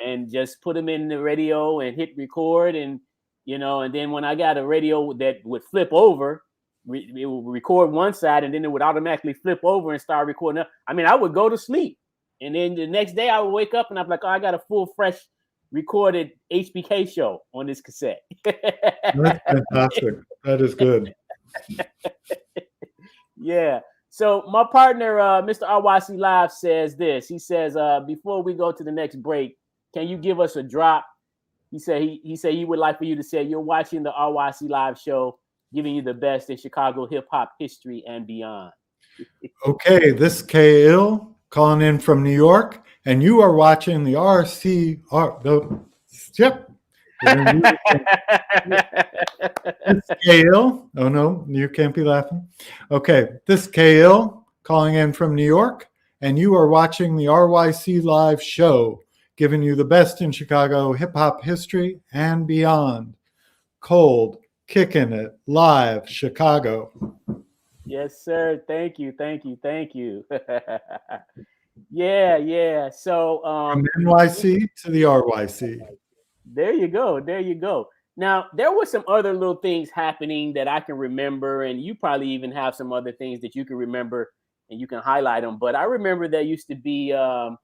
and just put them in the radio and hit record. And then when I got a radio that would flip over, it would record one side and then it would automatically flip over and start recording. I mean, I would go to sleep. And then the next day I would wake up and I'm like, oh, I got a full, fresh recorded HPK show on this cassette. That's fantastic. That is good. Yeah. So my partner, Mr. RYC Live, says this. He says, before we go to the next break, can you give us a drop? He said he would like for you to say you're watching the RYC Live show, giving you the best in Chicago hip hop history and beyond. Okay, this is K-Ill calling in from New York, and you are watching the This is K-Ill. Oh no, you can't be laughing. Okay, this is K-Ill calling in from New York, and you are watching the RYC Live show, giving you the best in Chicago hip-hop history and beyond. Cold, kicking it, live, Chicago. Yes, sir. Thank you. Yeah. So from NYC to the RYC. There you go. Now, there were some other little things happening that I can remember, and you probably even have some other things that you can remember and you can highlight them. But I remember there used to be a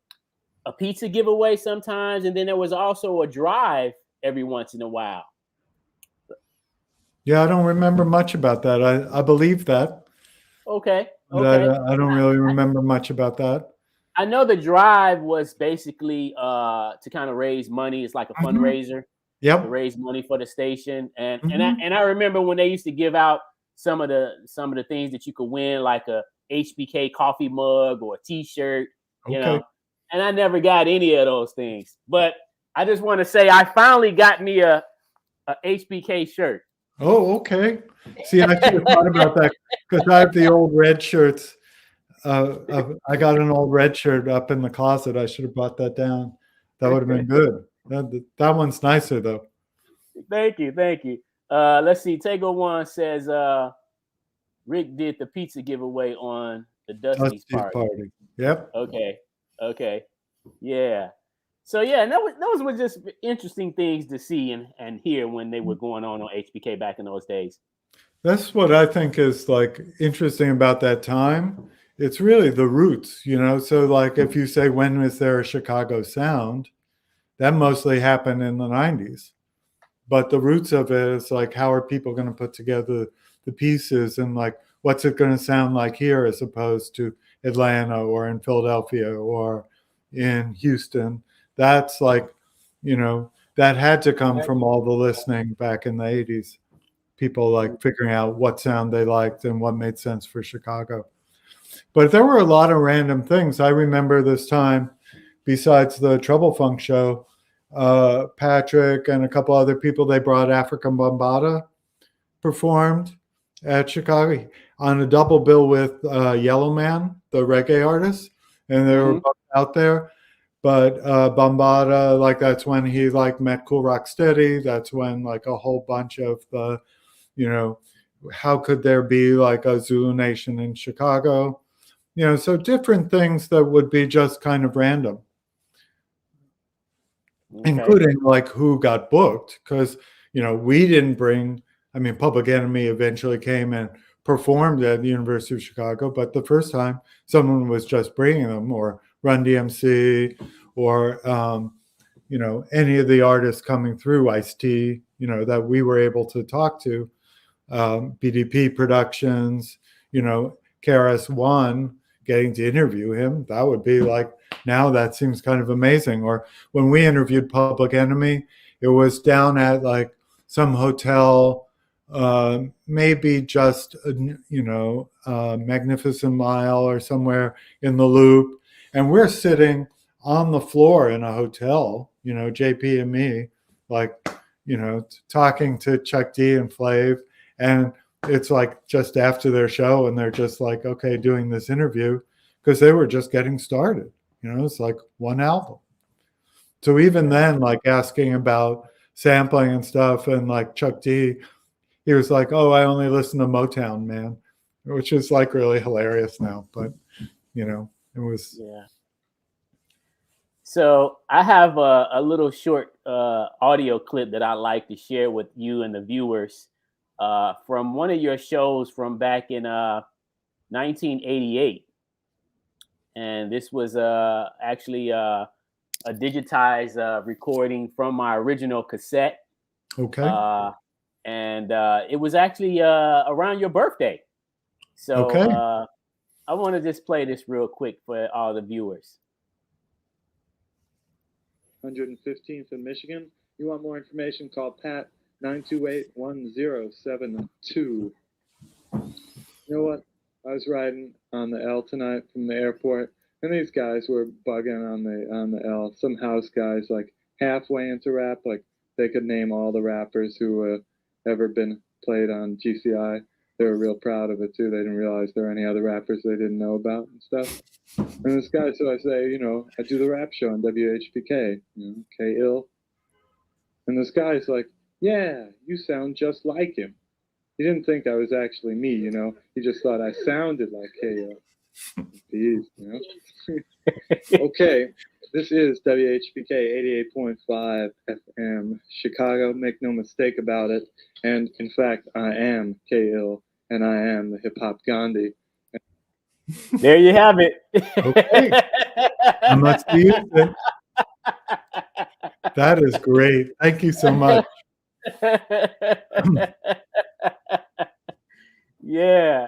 pizza giveaway sometimes, and then there was also a drive every once in a while. Yeah, I don't remember much about that. I believe that. Okay. I don't really remember much about that. I know the drive was basically to kind of raise money. It's like a fundraiser. Yep. To raise money for the station. And I remember when they used to give out some of the things that you could win, like a HPK coffee mug or a T-shirt, you know. And I never got any of those things. But I just want to say I finally got me a HPK shirt. Oh, okay. See, I should have thought about that because I have the old red shirts. I got an old red shirt up in the closet. I should have brought that down. That would have been good. That one's nicer though. Thank you. Let's see. Tego One says Rick did the pizza giveaway on the Dusty's party. Yep. Okay. Yeah. So yeah, and those were just interesting things to see and hear when they were going on HPK back in those days. That's what I think is like interesting about that time. It's really the roots, you know. So like if you say when was there a Chicago sound, that mostly happened in the 90s. But the roots of it is like how are people going to put together the pieces and like what's it going to sound like here as opposed to Atlanta or in Philadelphia or in Houston. That's like, you know, that had to come from all the listening back in the 80s. People like figuring out what sound they liked and what made sense for Chicago. But there were a lot of random things. I remember this time, besides the Trouble Funk show, Patrick and a couple other people, they brought African Bambaataa, performed at Chicago on a double bill with Yellow Man, the reggae artist. And they were both out there. But Bambaataa, like that's when he like met Cool Rock Steady. That's when like a whole bunch of the, you know, how could there be like a Zulu Nation in Chicago? So different things that would be just kind of random, including like who got booked, because we didn't bring. I mean, Public Enemy eventually came and performed at the University of Chicago, but the first time someone was just bringing them, or Run DMC, or any of the artists coming through, Ice-T, that we were able to talk to, BDP Productions, KRS-One, getting to interview him, that would be like, now that seems kind of amazing. Or when we interviewed Public Enemy, it was down at like some hotel, maybe just Magnificent Mile or somewhere in the Loop, and we're sitting on the floor in a hotel, JP and me, like, talking to Chuck D and Flav, and it's like just after their show, and they're just like, okay, doing this interview, because they were just getting started. It's like one album. So even then, like asking about sampling and stuff, and like Chuck D, he was like, oh, I only listen to Motown, man, which is like really hilarious now. But, it was. Yeah. So I have a little short audio clip that I'd like to share with you and the viewers from one of your shows from back in 1988. And this was actually a digitized recording from my original cassette. Okay. And it was actually around your birthday. So okay. I want to just play this real quick for all the viewers. 115th in Michigan. You want more information, call Pat 928-1072. You know what? I was riding on the L tonight from the airport, and these guys were bugging on the L. Some house guys, like halfway into rap, like they could name all the rappers who ever been played on GCI. They were real proud of it too. They didn't realize there were any other rappers they didn't know about and stuff. And this guy, so I say, I do the rap show on WHPK, K-Ill. And this guy's like, yeah, you sound just like him. He didn't think I was actually me, He just thought I sounded like K-Ill. Jeez, Okay, this is WHPK 88.5 FM, Chicago. Make no mistake about it. And in fact, I am K-Ill, and I am the hip-hop Gandhi. There you have it. Okay. I must use it. That is great. Thank you so much. Yeah.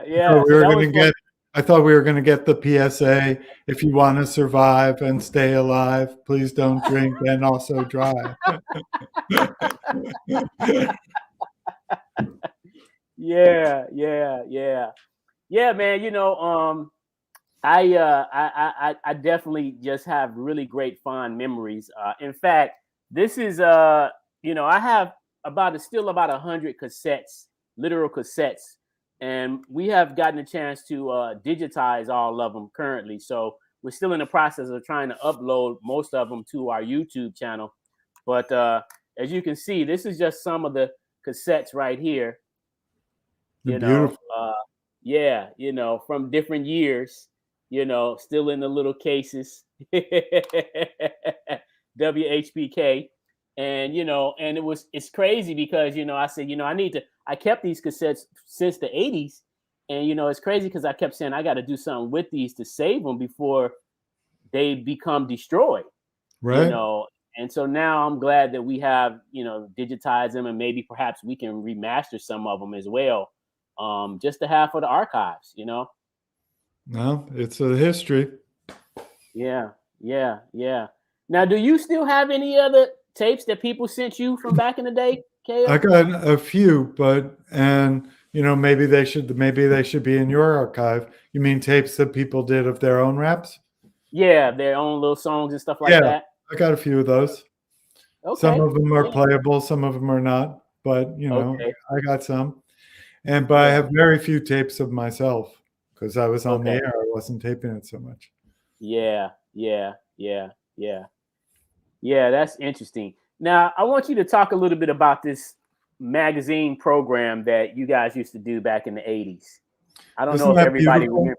I thought we were going to get the PSA. If you want to survive and stay alive, please don't drink and also drive. Yeah, man. I definitely just have really great fond memories. In fact, this is I have still about 100 cassettes, literal cassettes, and we have gotten a chance to digitize all of them currently. So we're still in the process of trying to upload most of them to our YouTube channel. But as you can see, this is just some of the cassettes right here. Beautiful. From different years, still in the little cases. WHPK. And it's crazy because I said, I kept these cassettes since the 80s, and it's crazy because I kept saying I got to do something with these to save them before they become destroyed. Right. And so now I'm glad that we have digitized them, and maybe perhaps we can remaster some of them as well, just to have for the archives. No, it's a history. Yeah. Now, do you still have any other tapes that people sent you from back in the day, Kale? I got a few, maybe they should be in your archive. You mean tapes that people did of their own raps? Yeah, their own little songs and stuff like that. I got a few of those. Okay. Some of them are playable, some of them are not, but I got some. But I have very few tapes of myself because I was on the air. I wasn't taping it so much. Yeah, that's interesting. Now, I want you to talk a little bit about this magazine program that you guys used to do back in the 80s. I don't know if everybody remembers.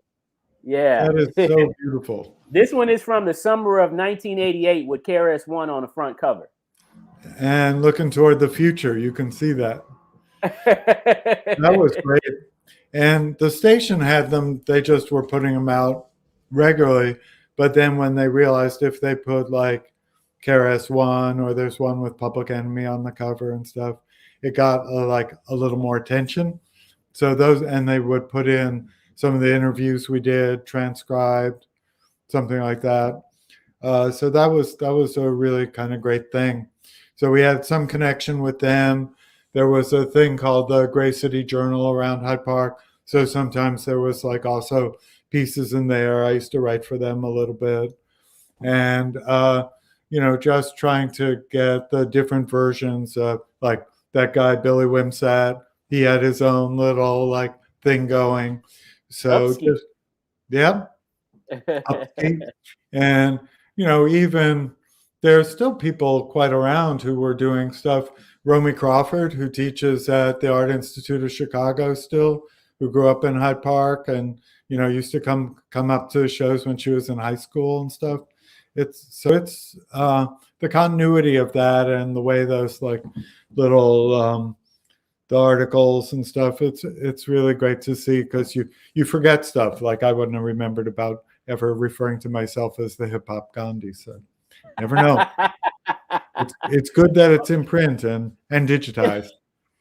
Yeah. That is so beautiful. This one is from the summer of 1988 with KRS-One on the front cover. And looking toward the future, you can see that. That was great. And the station had them, they just were putting them out regularly. But then when they realized if they put like KRS-One or there's one with Public Enemy on the cover and stuff, it got like a little more attention. So those, and they would put in some of the interviews we did, transcribed, something like that. So that was a really kind of great thing. So we had some connection with them. There was a thing called the Gray City Journal around Hyde Park. So sometimes there was like also pieces in there. I used to write for them a little bit. And, just trying to get the different versions of like that guy, Billy Wimsat. He had his own little like thing going. So Upskeep. just, yeah. Upskeep. And, even there's still people quite around who were doing stuff. Romy Crawford, who teaches at the Art Institute of Chicago still, who grew up in Hyde Park and, used to come up to shows when she was in high school and stuff. It's the continuity of that and the way those like little the articles and stuff. It's really great to see because you forget stuff. Like I wouldn't have remembered about ever referring to myself as the hip hop Gandhi. So never know. It's good that it's in print and digitized.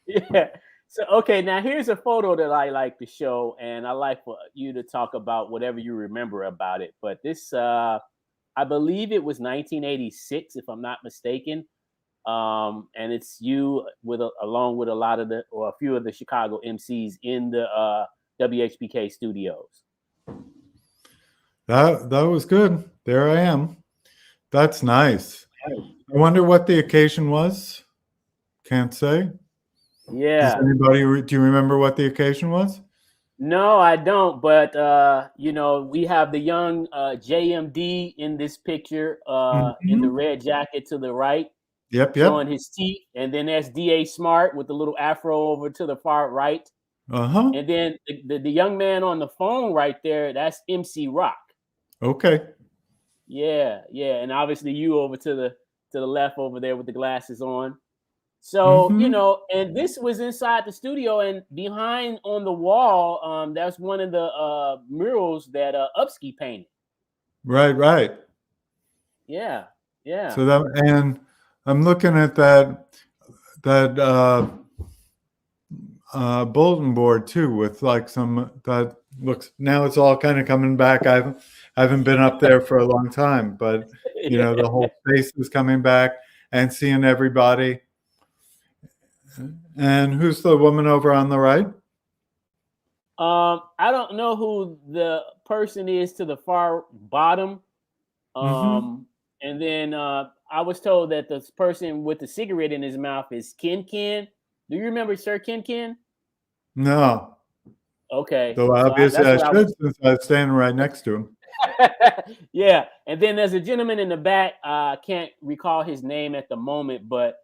Yeah. So okay, now here's a photo that I like to show, and I like for you to talk about whatever you remember about it. But this, I believe it was 1986, if I'm not mistaken. And it's you along with a few of the Chicago MCs in the WHPK studios. That was good. There I am. That's nice. I wonder what the occasion was. Can't say. Yeah. Do you remember what the occasion was? No, I don't. But we have the young JMD in this picture, in the red jacket to the right. Yep. Showing his teeth, and then there's DA Smart with the little afro over to the far right. And then the young man on the phone right there, that's MC Rock. Okay. Yeah, and obviously you over to the left over there with the glasses on. So and this was inside the studio, and behind on the wall, that's one of the murals that Upsky painted. Right. Yeah. So and I'm looking at that bulletin board too, with like some that looks, now it's all kind of coming back. I haven't been up there for a long time, but the whole space is coming back and seeing everybody. And who's the woman over on the right? I don't know who the person is to the far bottom. And then I was told that the person with the cigarette in his mouth is Ken. Do you remember Sir Ken? No. Okay. Though obviously I should, since I was standing right next to him. Yeah. And then there's a gentleman in the back. I can't recall his name at the moment, but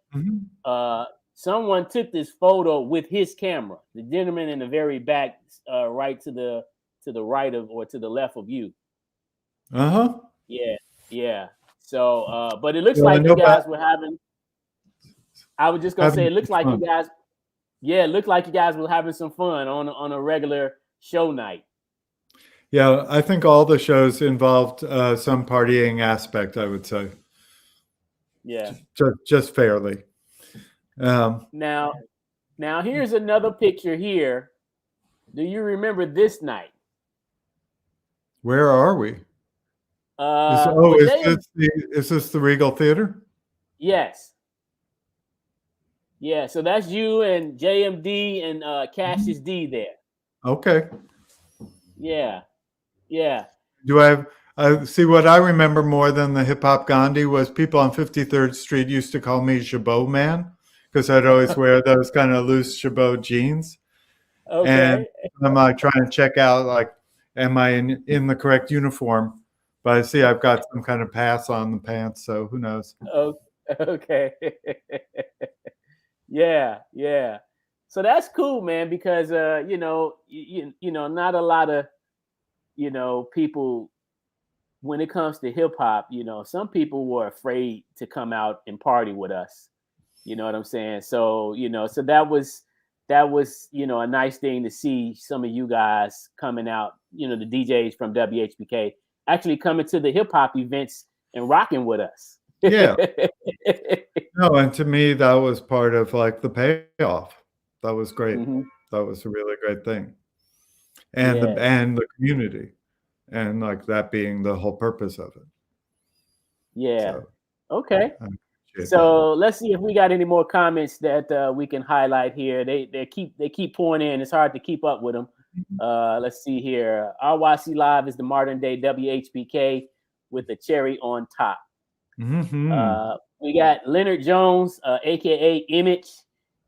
someone took this photo with his camera. The gentleman in the very back, right to the right of, or to the left of you. Yeah. So, but it looks like you guys were having. I was just gonna say, it looks like you guys. Yeah, it looked like you guys were having some fun on a regular show night. Yeah, I think all the shows involved some partying aspect, I would say. Yeah. Just fairly. Now here's another picture here. Do you remember this night? Where are we? Is this the Regal Theater? Yes. Yeah, so that's you and JMD and Cassius D there. Okay. Yeah. Do I see what I remember more than the hip hop Gandhi was people on 53rd Street used to call me Chabot Man because I'd always wear those kind of loose Chabot jeans. Okay. And I'm like trying to check out, like, am I in the correct uniform? But I see I've got some kind of pass on the pants, so who knows? Oh, okay. Yeah. So that's cool, man, because not a lot of people, when it comes to hip hop, some people were afraid to come out and party with us. You know what I'm saying? So, so that was a nice thing to see some of you guys coming out, the DJs from WHPK actually coming to the hip hop events and rocking with us. Yeah. No, and to me, that was part of like the payoff. That was great. Mhm. That was a really great thing. And Yeah. the community, and like that being the whole purpose of it. Yeah. So Okay. I appreciate that. So let's see if we got any more comments that we can highlight here. They keep pouring in. It's hard to keep up with them. Let's see here. RYC Live is the modern day WHPK with the cherry on top. Mhm. We got Leonard Jones, aka Image.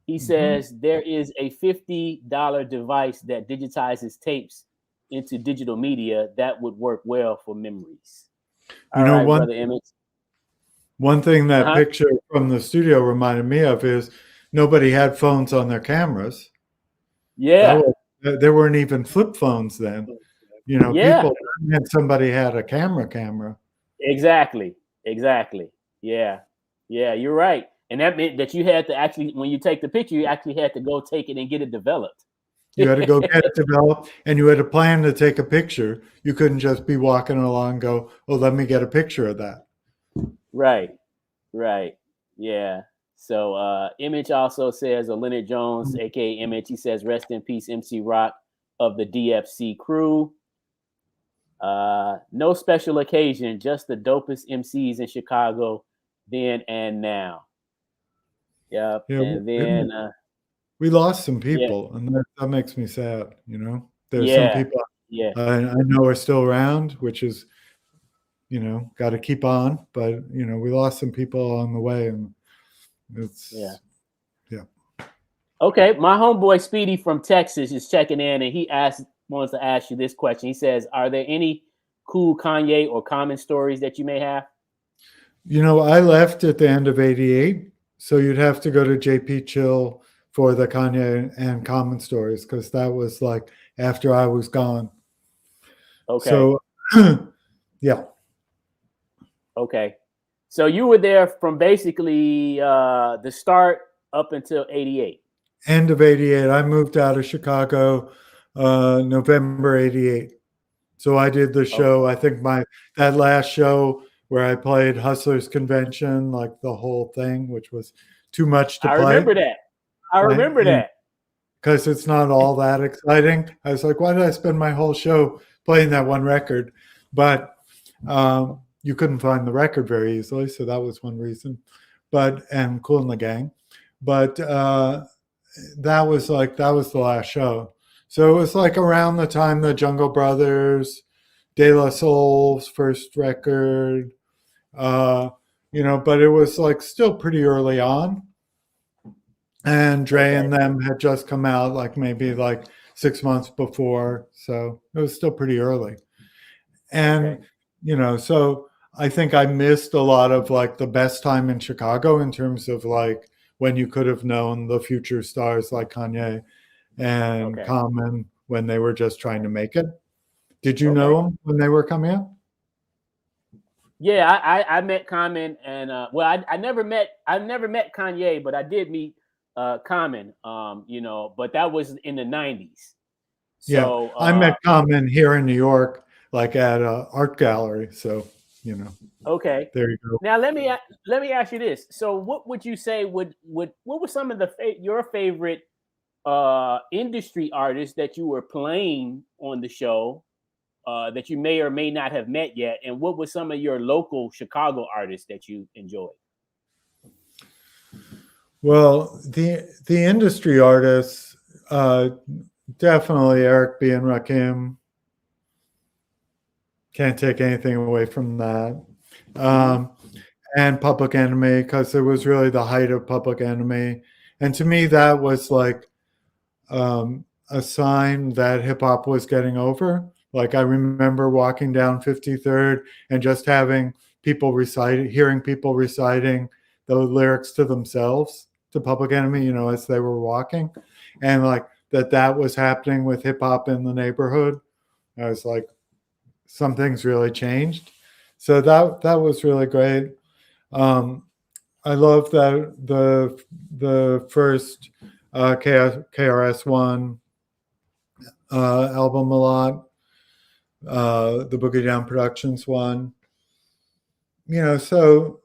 He says there is a $50 device that digitizes tapes into digital media that would work well for memories. All right, brother Image. One thing that Uh-huh. picture from the studio reminded me of is nobody had phones on their cameras. Yeah. There weren't even flip phones then. Yeah. People and somebody had a camera. Exactly. Yeah. Yeah, you're right. And that meant that you had to actually, when you take the picture, you actually had to go take it and get it developed. You had to go get it developed, and you had to plan to take a picture. You couldn't just be walking along and go, oh, let me get a picture of that. Right. Yeah. So Image also says, Leonard Jones, aka Image, he says, rest in peace, MC Rock of the DFC crew. No special occasion, just the dopest MCs in Chicago then and now. Yep. Yeah, And then we lost some people, and that makes me sad. There's some people I know are still around, which is, got to keep on. But we lost some people along the way, and it's yeah. Okay, my homeboy Speedy from Texas is checking in, and he wants to ask you this question. He says, "Are there any cool Kanye or Common stories that you may have?" I left at the end of '88, so you'd have to go to JP Chill for the Kanye and Common stories, because that was like after I was gone. Okay. So, yeah. Okay. So you were there from basically the start up until '88. End of '88. I moved out of Chicago November '88. So I did the show. I think that last show where I played Hustlers Convention, like the whole thing, which was too much to play. I remember that. Because it's not all that exciting. I was like, why did I spend my whole show playing that one record? But you couldn't find the record very easily, so that was one reason. And Kool and the Gang. But that was the last show. So it was like around the time the Jungle Brothers, De La Soul's first record, but it was like still pretty early on. And Dre and them had just come out like maybe like 6 months before. So it was still pretty early. And, so I think I missed a lot of like the best time in Chicago in terms of like when you could have known the future stars like Kanye and Common when they were just trying to make it. Did you know them when they were coming out? Yeah, I met Common, and I never met Kanye, but I did meet Common, but that was in the '90s. So I met Common here in New York, like at an art gallery. So okay, there you go. Now let me ask you this. So what would you say what were some of your favorite industry artists that you were playing on the show that you may or may not have met yet, and what were some of your local Chicago artists that you enjoyed? Well, the industry artists, definitely Eric B. and Rakim. Can't take anything away from that. And Public Enemy, because it was really the height of Public Enemy. And to me, that was like a sign that hip hop was getting over. Like I remember walking down 53rd and just hearing people reciting the lyrics to themselves, to Public Enemy, as they were walking. And like that was happening with hip hop in the neighborhood. I was like, something's really changed. So that was really great. I love that the first KRS-One album a lot. The Boogie Down Productions one. So,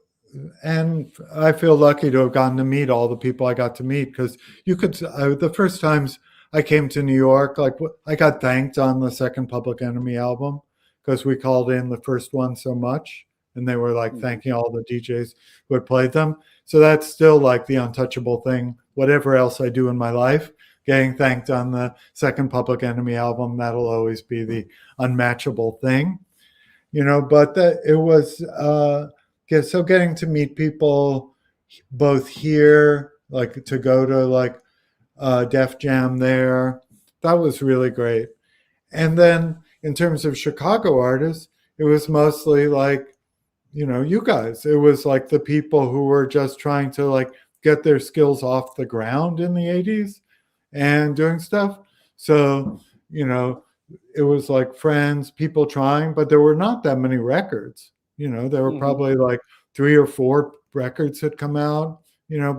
and I feel lucky to have gotten to meet all the people I got to meet, because the first times I came to New York, like I got thanked on the second Public Enemy album because we called in the first one so much, and they were like thanking all the DJs who had played them. So that's still like the untouchable thing. Whatever else I do in my life, getting thanked on the second Public Enemy album, that'll always be the unmatchable thing. But it was so getting to meet people both here, like to go to like Def Jam there, that was really great. And then in terms of Chicago artists, it was mostly like, you guys. It was like the people who were just trying to like get their skills off the ground in the 80s and doing stuff. So, it was like friends, people trying, but there were not that many records. There were probably like 3 or 4 records had come out,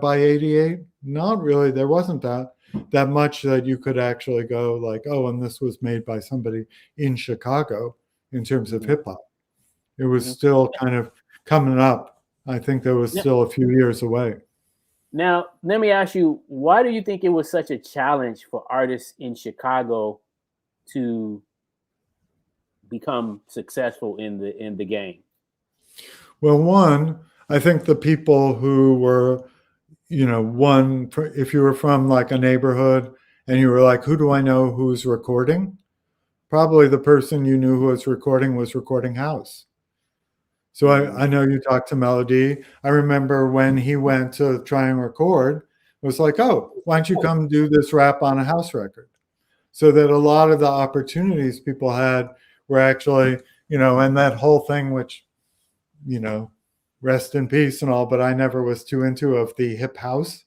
by 88. Not really. There wasn't that much that you could actually go like, oh, and this was made by somebody in Chicago in terms of hip hop. It was still kind of coming up. I think there was still a few years away. Now, let me ask you, why do you think it was such a challenge for artists in Chicago to become successful in the game? Well, one, I think the people who were, if you were from like a neighborhood and you were like, who do I know who's recording? Probably the person you knew who was recording house. So I know you talked to Melody. I remember when he went to try and record, it was like, oh, why don't you come do this rap on a house record? So that a lot of the opportunities people had were actually, and that whole thing, which, rest in peace and all, but I never was too into of the hip house,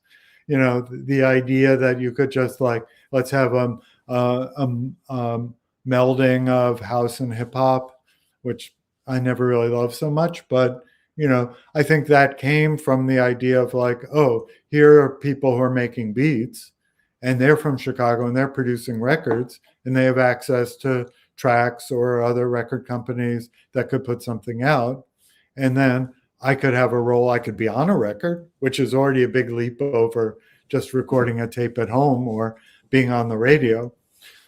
the idea that you could just like, let's have a melding of house and hip hop, which I never really loved so much. But, I think that came from the idea of like, oh, here are people who are making beats and they're from Chicago and they're producing records and they have access to tracks or other record companies that could put something out. And then I could have a role. I could be on a record, which is already a big leap over just recording a tape at home or being on the radio.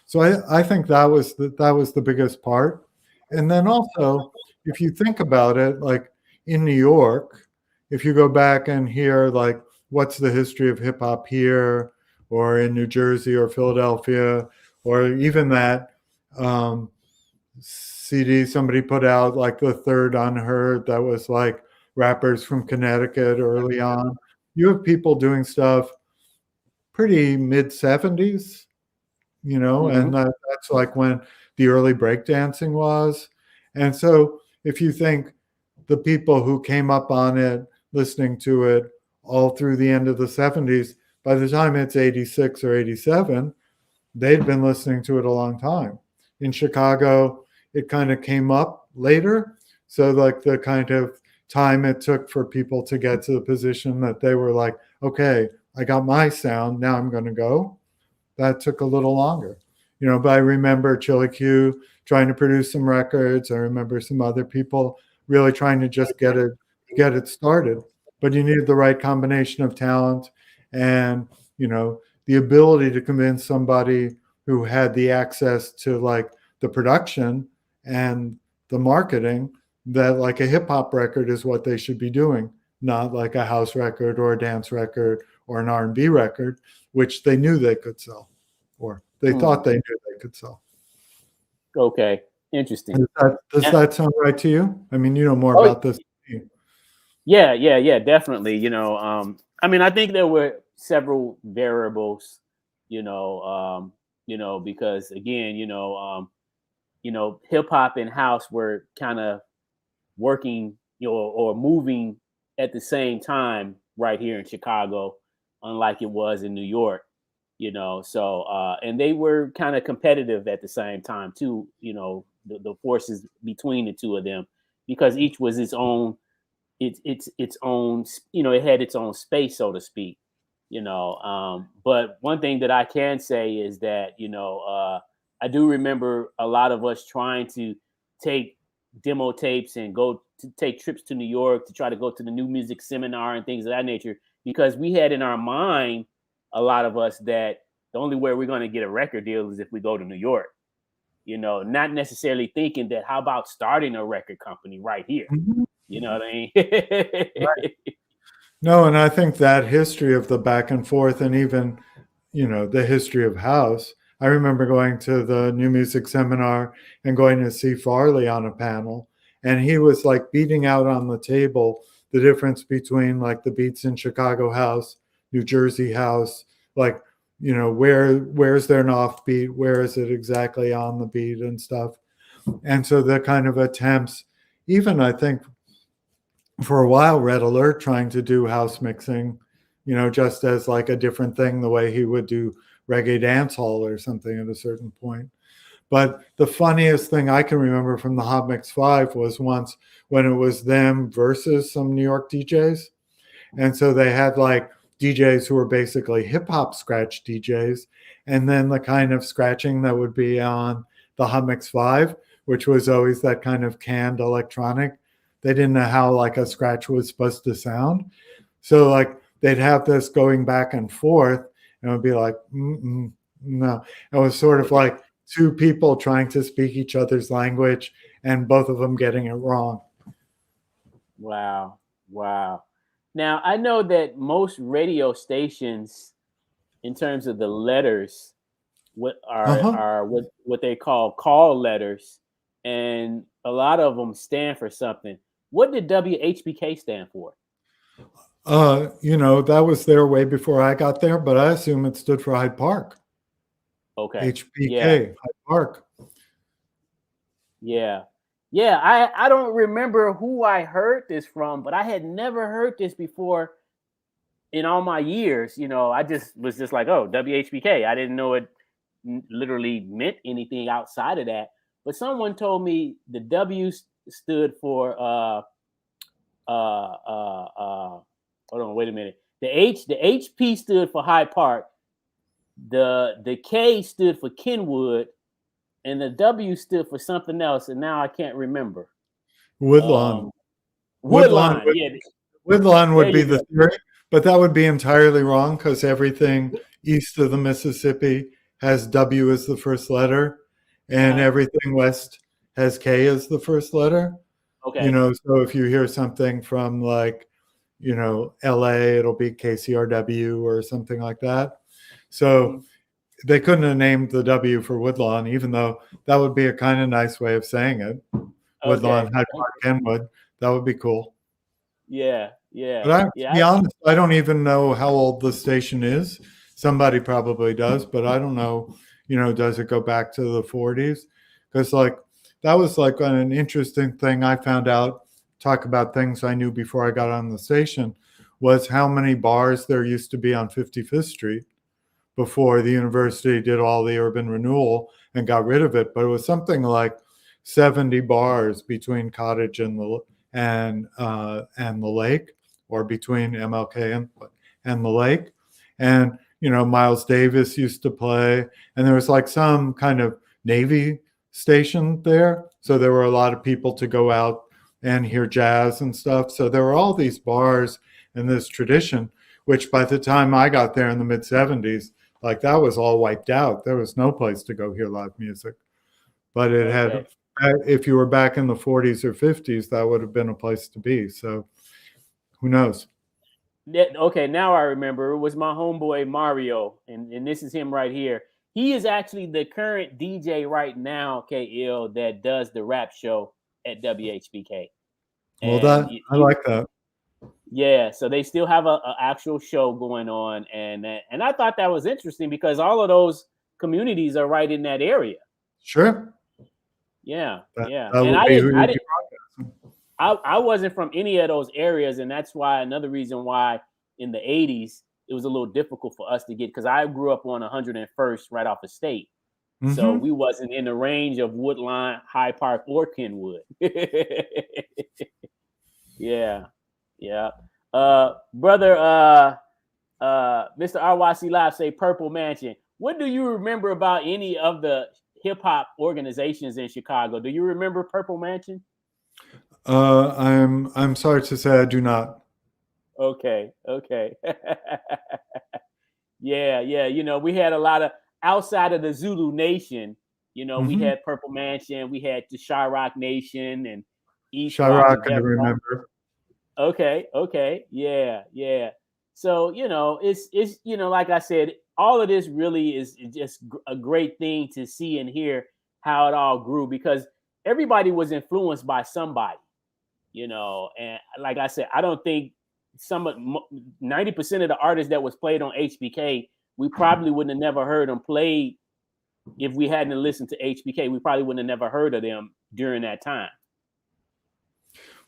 So I think that was the biggest part. And then also, if you think about it, like in New York, if you go back and hear like what's the history of hip hop here, or in New Jersey or Philadelphia, or even that CD somebody put out, like the Third Unheard, that was like rappers from Connecticut early on. You have people doing stuff pretty mid 70s, and that's like when the early breakdancing was. And so if you think the people who came up on it, listening to it all through the end of the 70s, by the time it's 86 or 87, they'd been listening to it a long time. In Chicago, it kind of came up later. So like the kind of time it took for people to get to the position that they were like, okay, I got my sound, now I'm going to go. That took a little longer. But I remember Chili Q trying to produce some records. I remember some other people really trying to just get it started. But you needed the right combination of talent and, the ability to convince somebody who had the access to like the production and the marketing that like a hip hop record is what they should be doing, not like a house record or a dance record or an R&B record, which they knew they could sell, or they thought they knew they could sell. Okay, interesting. Does that sound right to you? I mean, you know more about this. Yeah, definitely. I mean, I think there were several variables, because again, hip hop and house were kind of working, or moving at the same time right here in Chicago, unlike it was in New York. So and they were kind of competitive at the same time too, the forces between the two of them, because each was its own, its own, it had its own space, so to speak. But one thing that I can say is that I do remember a lot of us trying to take demo tapes and go to take trips to New York to try to go to the new music seminar and things of that nature, because we had in our mind, a lot of us, that the only way we're going to get a record deal is if we go to New York, not necessarily thinking that how about starting a record company right here. Mhm. You know what I mean? Right. No, and I think that history of the back and forth, and even, the history of house. I remember going to the new music seminar and going to see Farley on a panel, and he was like beating out on the table the difference between like the beats in Chicago house, New Jersey house, like, where's there an offbeat, where is it exactly on the beat and stuff. And so the kind of attempts, even I think for a while, Red Alert trying to do house mixing, just as like a different thing, the way he would do reggae dance hall or something at a certain point. But the funniest thing I can remember from the Hot Mix 5 was once when it was them versus some New York DJs. And so they had like DJs who were basically hip hop scratch DJs. And then the kind of scratching that would be on the Hot Mix 5, which was always that kind of canned electronic. They didn't know how like a scratch was supposed to sound. So like they'd have this going back and forth, and it would be like, no. It was sort of like two people trying to speak each other's language and both of them getting it wrong. Wow. Now I know that most radio stations, in terms of the letters, what Uh-huh. are what they call letters, and a lot of them stand for something. What did WHPK stand for? That was there way before I got there, but I assume it stood for Hyde Park. Okay. Yeah. HPK, Hyde Park. Yeah. I don't remember who I heard this from, but I had never heard this before in all my years. I just was just like, oh, WHPK. I didn't know it literally meant anything outside of that. But someone told me the W stood for hold on, wait a minute. The HP stood for Hyde Park. The K stood for Kenwood, and the W stood for something else, and now I can't remember. Woodlawn. Woodline. Yeah. Woodlawn There would be you the go. theory, but that would be entirely wrong because everything east of the Mississippi has W as the first letter, and Uh-huh. everything west has K as the first letter. Okay. So if you hear something from like, LA, it'll be KCRW or something like that. So they couldn't have named the W for Woodlawn, even though that would be a kind of nice way of saying it. Woodlawn, Okay. Hyde Park, Kenwood. That would be cool. Yeah. But to be honest, I don't even know how old the station is. Somebody probably does, but I don't know, does it go back to the 40s? Because like that was like an interesting thing I found out, talk about things I knew before I got on the station, was how many bars there used to be on 55th Street before the university did all the urban renewal and got rid of it. But it was something like 70 bars between Cottage and the lake, or between MLK and the lake. And Miles Davis used to play, and there was like some kind of Navy station there, so there were a lot of people to go out and hear jazz and stuff. So there were all these bars in this tradition, which by the time I got there in the mid 70s, like that was all wiped out. There was no place to go hear live music. But it had, if you were back in the 40s or 50s, that would have been a place to be. So who knows? Okay, now I remember. It was my homeboy Mario, and this is him right here. He is actually the current DJ right now, KL, that does the rap show at WHPK. Well, I like that. Yeah, so they still have a actual show going on, and I thought that was interesting because all of those communities are right in that area. Sure. Yeah, yeah. That And would I be didn't, who I you'd didn't, be broadcasting. I wasn't from any of those areas, and that's why another reason why in the 80s it was a little difficult for us to get, because I grew up on 101st right off the state. So Mm-hmm. we wasn't in the range of Woodline, Hyde Park, or Kenwood. Yeah, yeah. Brother, Mr. RYC Live say Purple Mansion. What do you remember about any of the hip hop organizations in Chicago? Do you remember Purple Mansion? I'm sorry to say I do not. Okay, okay. Yeah, yeah. You know, we had a lot of, outside of the Zulu Nation. You know, we Mm-hmm. had Purple Mansion, we had the Chirac Nation, and East Rock Chirac, and I Death Rock. remember. Okay, okay, yeah, yeah. So you know, it's you know, like I said, all of this really is just a great thing to see and hear how it all grew, because everybody was influenced by somebody, you know. And like I said, I don't think 90% of the artists that was played on HPK, we probably wouldn't have never heard them played if we hadn't listened to HPK. We probably wouldn't have never heard of them during that time.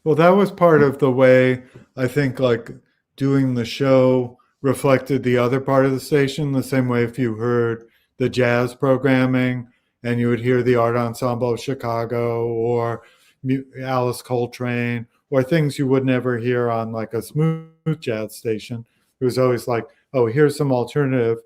Well, that was part of the way I think like doing the show reflected the other part of the station, the same way if you heard the jazz programming and you would hear the Art Ensemble of Chicago or Alice Coltrane or things you would never hear on like a smooth jazz station. It was always like, oh, here's some alternative,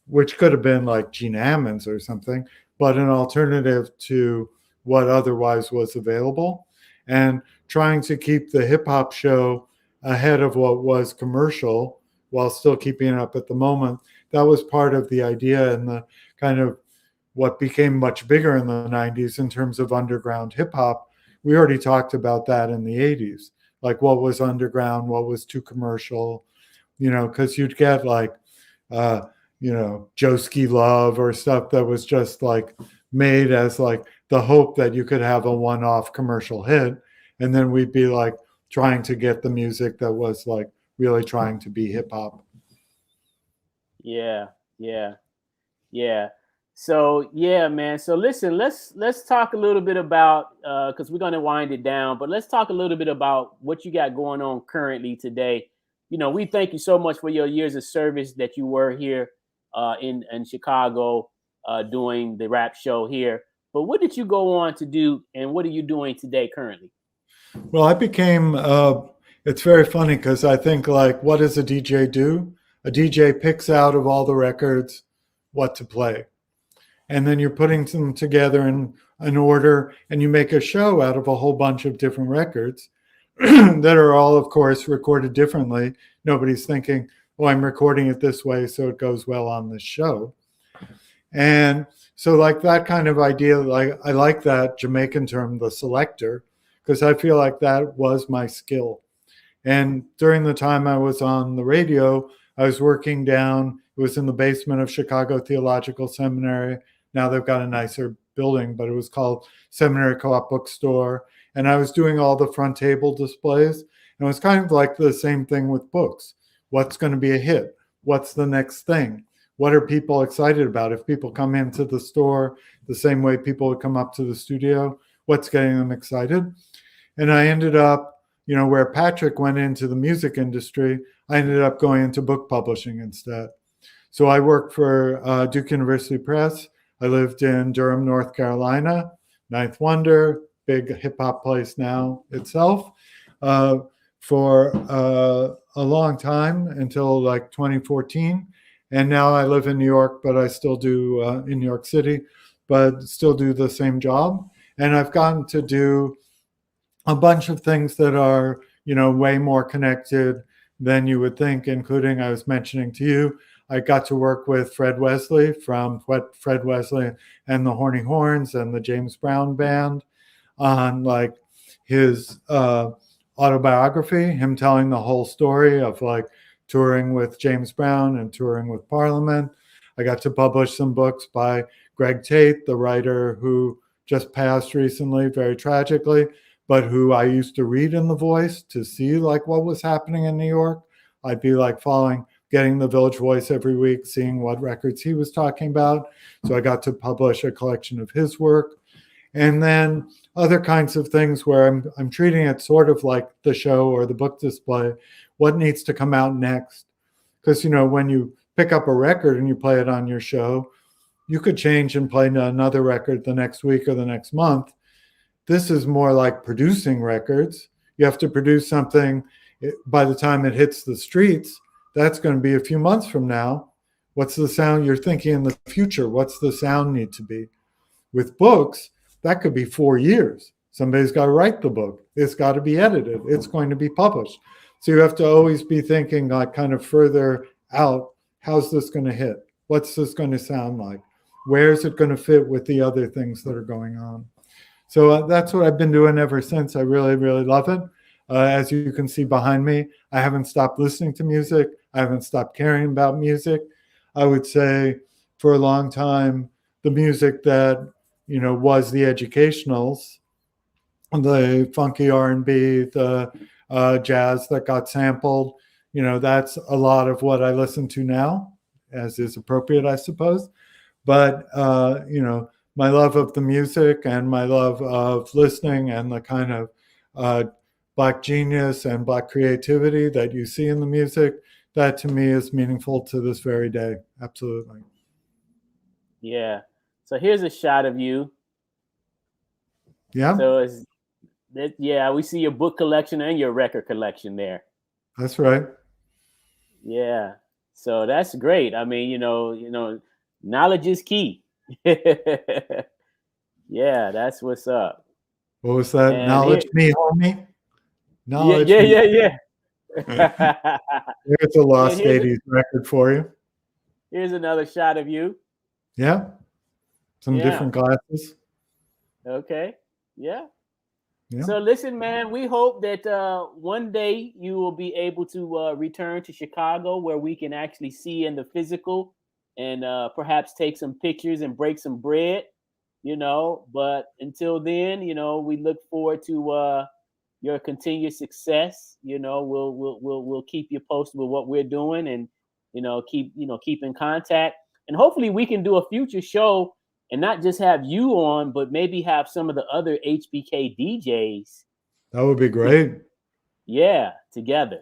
which could have been like Gene Ammons or something, but an alternative to what otherwise was available. And trying to keep the hip hop show ahead of what was commercial while still keeping it up at the moment. That was part of the idea and the kind of what became much bigger in the 90s in terms of underground hip hop. We already talked about that in the 80s, like what was underground, what was too commercial, you know, because you'd get like, uh, you know, Joeski Love or stuff that was just like made as like the hope that you could have a one-off commercial hit. And then we'd be like trying to get the music that was like really trying to be hip hop. Yeah, yeah, yeah. So yeah, man. So listen, let's talk a little bit about, because we're gonna wind it down, but let's talk a little bit about what you got going on currently today. You know, we thank you so much for your years of service that you were here in Chicago doing the rap show here. But what did you go on to do, and what are you doing today currently? Well, I became, it's very funny because I think like, what does a DJ do? A DJ picks out of all the records what to play. And then you're putting them together in an order and you make a show out of a whole bunch of different records that are all, of course, recorded differently. Nobody's thinking, oh, I'm recording it this way so it goes well on this show. And so like that kind of idea, like I like that Jamaican term, the selector, because I feel like that was my skill. And during the time I was on the radio, I was working down, it was in the basement of Chicago Theological Seminary. Now they've got a nicer building, but it was called Seminary Co-op Bookstore. And I was doing all the front table displays. And it was kind of like the same thing with books. What's going to be a hit? What's the next thing? What are people excited about? If people come into the store the same way people would come up to the studio, what's getting them excited? And I ended up, you know, where Patrick went into the music industry, I ended up going into book publishing instead. So I worked for Duke University Press. I lived in Durham, North Carolina, Ninth Wonder, big hip hop place now itself, for a long time until like 2014. And now I live in New York, but I still do in New York City, but still do the same job. And I've gotten to do a bunch of things that are, you know, way more connected than you would think, including I was mentioning to you, I got to work with Fred Wesley from Fred Wesley and the Horny Horns and the James Brown Band on like his autobiography, him telling the whole story of like touring with James Brown and touring with Parliament. I got to publish some books by Greg Tate, the writer who just passed recently, very tragically, but who I used to read in The Voice to see like what was happening in New York. I'd be like getting the Village Voice every week, seeing what records he was talking about. So I got to publish a collection of his work. And then other kinds of things where I'm treating it sort of like the show or the book display. What needs to come out next? Because, when you pick up a record and you play it on your show, you could change and play another record the next week or the next month. This is more like producing records. You have to produce something by the time it hits the streets. That's going to be a few months from now. What's the sound you're thinking in the future? What's the sound need to be? With books, that could be 4 years. Somebody's got to write the book. It's got to be edited. It's going to be published. So you have to always be thinking like kind of further out. How's this going to hit? What's this going to sound like? Where is it going to fit with the other things that are going on? So that's what I've been doing ever since. I really, really love it. As you can see behind me, I haven't stopped listening to music. I haven't stopped caring about music. I would say for a long time, the music that, was the educationals, the funky R&B, the jazz that got sampled, that's a lot of what I listen to now, as is appropriate, I suppose. But, my love of the music and my love of listening and the kind of Black genius and Black creativity that you see in the music, that to me is meaningful to this very day. Absolutely. Yeah. So here's a shot of you. Yeah. So we see your book collection and your record collection there. That's right. Yeah. So that's great. I mean, knowledge is key. Yeah, that's what's up. What was that? And Knowledge me, homie. Knowledge me. Yeah. There's a lost 80s record for you. Here's another shot of you. Yeah. Some different glasses. Okay. Yeah. Yeah. So listen, man, we hope that one day you will be able to return to Chicago where we can actually see in the physical and perhaps take some pictures and break some bread, but until then, we look forward to your continued success. We'll keep you posted with what we're doing and, keep in contact, and hopefully we can do a future show and not just have you on, but maybe have some of the other HPK DJs. That would be great. Yeah, together.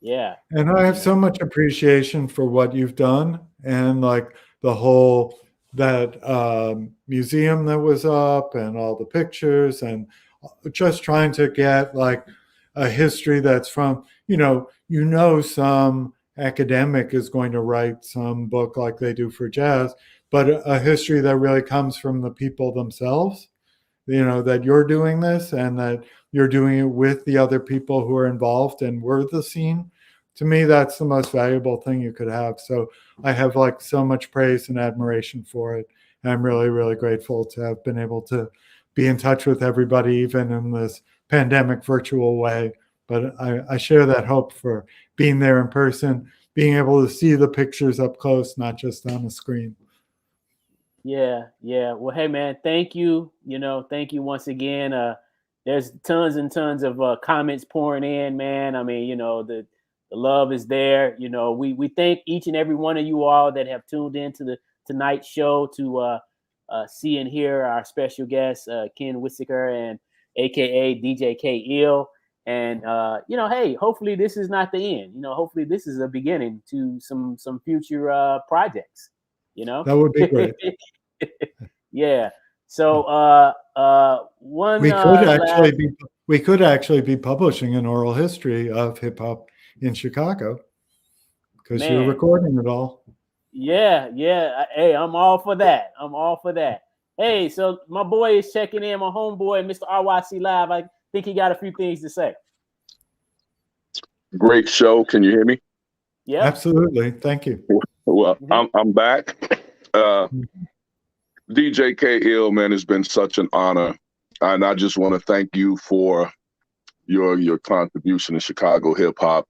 Yeah. And I have so much appreciation for what you've done and like the whole that museum that was up and all the pictures and just trying to get like a history that's from, some academic is going to write some book like they do for jazz, but a history that really comes from the people themselves, that you're doing this and that you're doing it with the other people who are involved and were the scene. To me, that's the most valuable thing you could have. So I have like so much praise and admiration for it. And I'm really, really grateful to have been able to be in touch with everybody, even in this pandemic virtual way. But I share that hope for being there in person, being able to see the pictures up close, not just on the screen. Yeah. Well, hey, man, thank you. Thank you once again. There's tons and tons of comments pouring in, man. I mean, the love is there. We thank each and every one of you all that have tuned into the tonight's show to see and hear our special guest, Ken Whittaker, and AKA DJ K Ill. And, hey, hopefully this is not the end. Hopefully this is a beginning to some future projects, That would be great. Yeah. So one we could actually be publishing an oral history of hip hop in Chicago because you're recording it all. Yeah. Hey, I'm all for that. Hey, so my boy is checking in, my homeboy, Mr. RYC Live. I think he got a few things to say. Great show. Can you hear me? Yeah. Absolutely. Thank you. Well, I'm back. DJ K Ill, man, it's been such an honor. And I just want to thank you for your contribution to Chicago hip hop.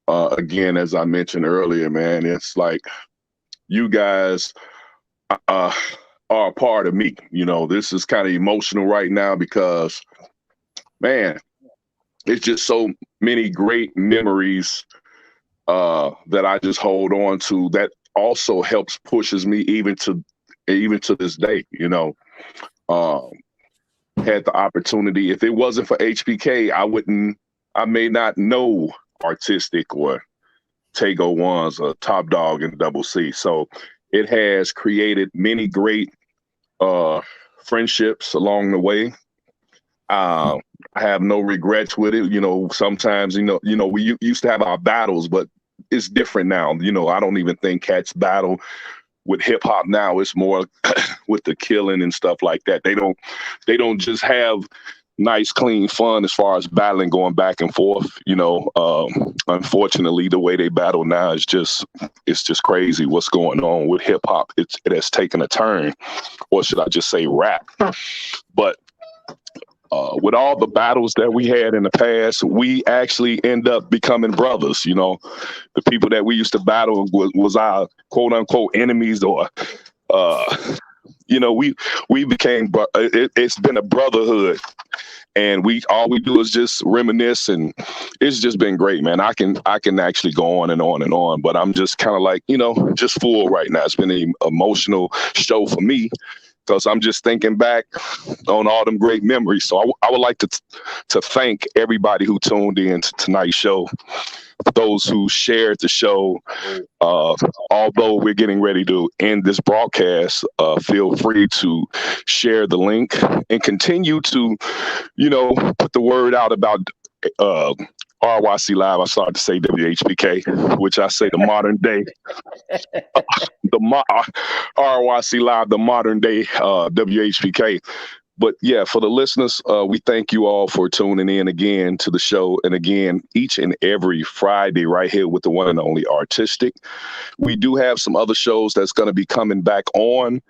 Again, as I mentioned earlier, man, it's like you guys are a part of me. This is kind of emotional right now because, man, it's just so many great memories that I just hold on to that also helps pushes me even to this day, had the opportunity. If it wasn't for HPK, I may not know artistic or Tego One's a top dog in Double C. So it has created many great friendships along the way. I have no regrets with it. Sometimes, we used to have our battles, but it's different now. I don't even think cats battle with hip hop now. It's more with the killing and stuff like that. They don't just have nice, clean fun as far as battling, going back and forth. Unfortunately, the way they battle now is just crazy. What's going on with hip hop? It has taken a turn, or should I just say rap? But with all the battles that we had in the past, we actually end up becoming brothers. The people that we used to battle was our quote unquote enemies, or we became. It's been a brotherhood, and all we do is just reminisce, and it's just been great, man. I can actually go on and on and on, but I'm just kind of like just full right now. It's been an emotional show for me, because I'm just thinking back on all them great memories. So I would like to thank everybody who tuned in to tonight's show, those who shared the show. Although we're getting ready to end this broadcast, feel free to share the link and continue to, put the word out about RYC Live. I started to say WHPK, which I say the modern day. RYC Live, the modern day WHPK. But yeah, for the listeners, we thank you all for tuning in again to the show. And again, each and every Friday right here with the one and only Artistic. We do have some other shows that's going to be coming back on.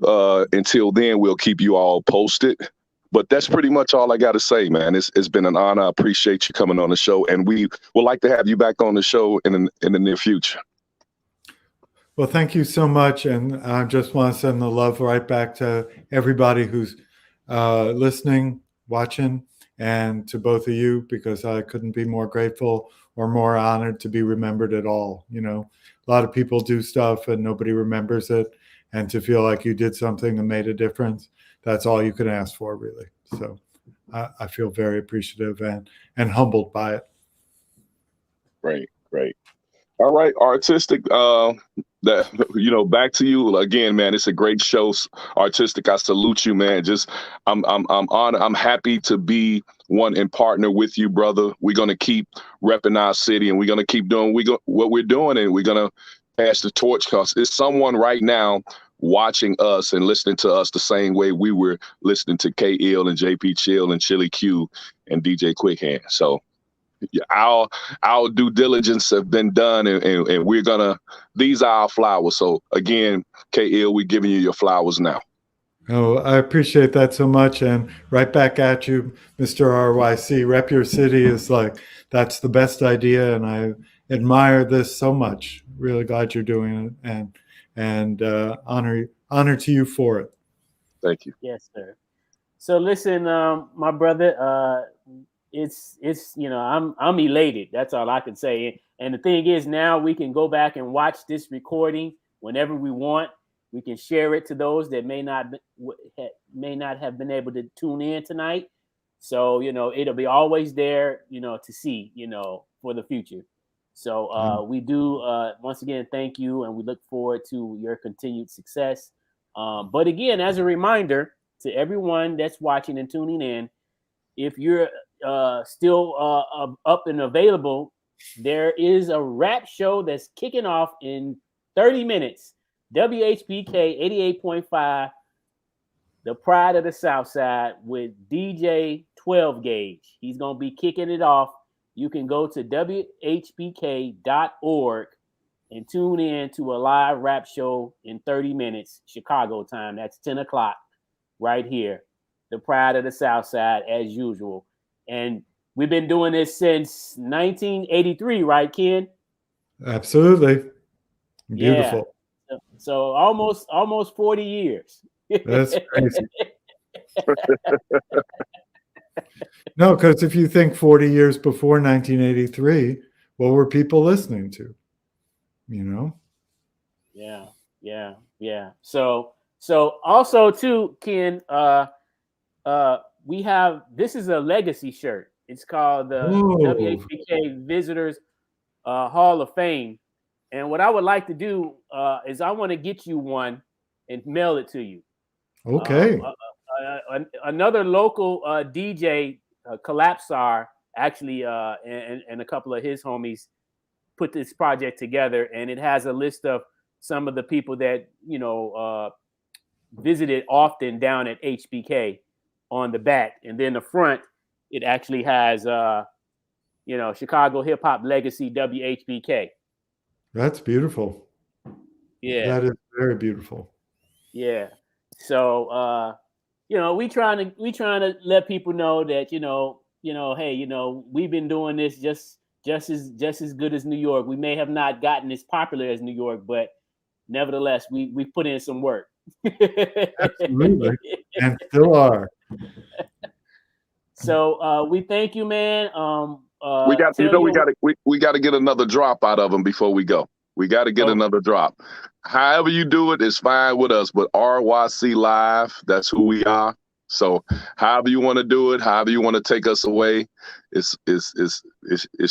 Until then, we'll keep you all posted. But that's pretty much all I got to say, man. It's been an honor. I appreciate you coming on the show. And we would like to have you back on the show in the near future. Well, thank you so much. And I just want to send the love right back to everybody who's listening, watching, and to both of you, because I couldn't be more grateful or more honored to be remembered at all. A lot of people do stuff and nobody remembers it. And to feel like you did something that made a difference, that's all you can ask for, really. So I feel very appreciative and humbled by it. Great. All right, Artistic. Back to you again, man. It's a great show, Artistic. I salute you, man. I'm honored. I'm happy to be one and partner with you, brother. We're gonna keep repping our city, and we're gonna keep doing what we're doing, and we're gonna pass the torch, because it's someone right now watching us and listening to us the same way we were listening to K-Ill and JP Chill and Chili Q and DJ Quickhand. So our due diligence have been done, and we're gonna. These are our flowers. So again, K-Ill, we're giving you your flowers now. Oh, I appreciate that so much, and right back at you, Mr. RYC. Rep your city is that's the best idea, and I admire this so much. Really glad you're doing it, and honor to you for it. Thank you. Yes, sir. So listen, my brother. It's I'm elated. That's all I can say. And the thing is, now we can go back and watch this recording whenever we want. We can share it to those that may not have been able to tune in tonight. So it'll be always there, to see, for the future. So we do once again thank you, and we look forward to your continued success. But again, as a reminder to everyone that's watching and tuning in, if you're still up and available, there is a rap show that's kicking off in 30 minutes. WHPK 88.5, the pride of the South Side, with DJ 12 Gauge. He's going to be kicking it off. You can go to WHPK.org and tune in to a live rap show in 30 minutes, Chicago time. That's 10 o'clock right here. The pride of the South Side, as usual. And we've been doing this since 1983, right, Ken? Absolutely. Beautiful. Yeah. So almost 40 years. That's crazy. No, because if you think 40 years before 1983, what were people listening to? Yeah. So also too, Ken, we have, this is a legacy shirt. It's called the WHPK Visitors Hall of Fame. And what I would like to do is I want to get you one and mail it to you. Okay. Another local DJ, Collapsar, actually, and a couple of his homies put this project together, and it has a list of some of the people that visited often down at HPK on the back, and then the front it actually has Chicago Hip Hop Legacy WHPK. That's beautiful. Yeah, that is very beautiful. Yeah, so we trying to let people know that hey, we've been doing this just as good as New York. We may have not gotten as popular as New York, but nevertheless, we put in some work. Absolutely, and still are. So we thank you, man. We got to get another drop out of them before we go. We got to get another drop. However you do it is fine with us, but RYC Live, that's who we are. So however you want to do it, however you want to take us away, it's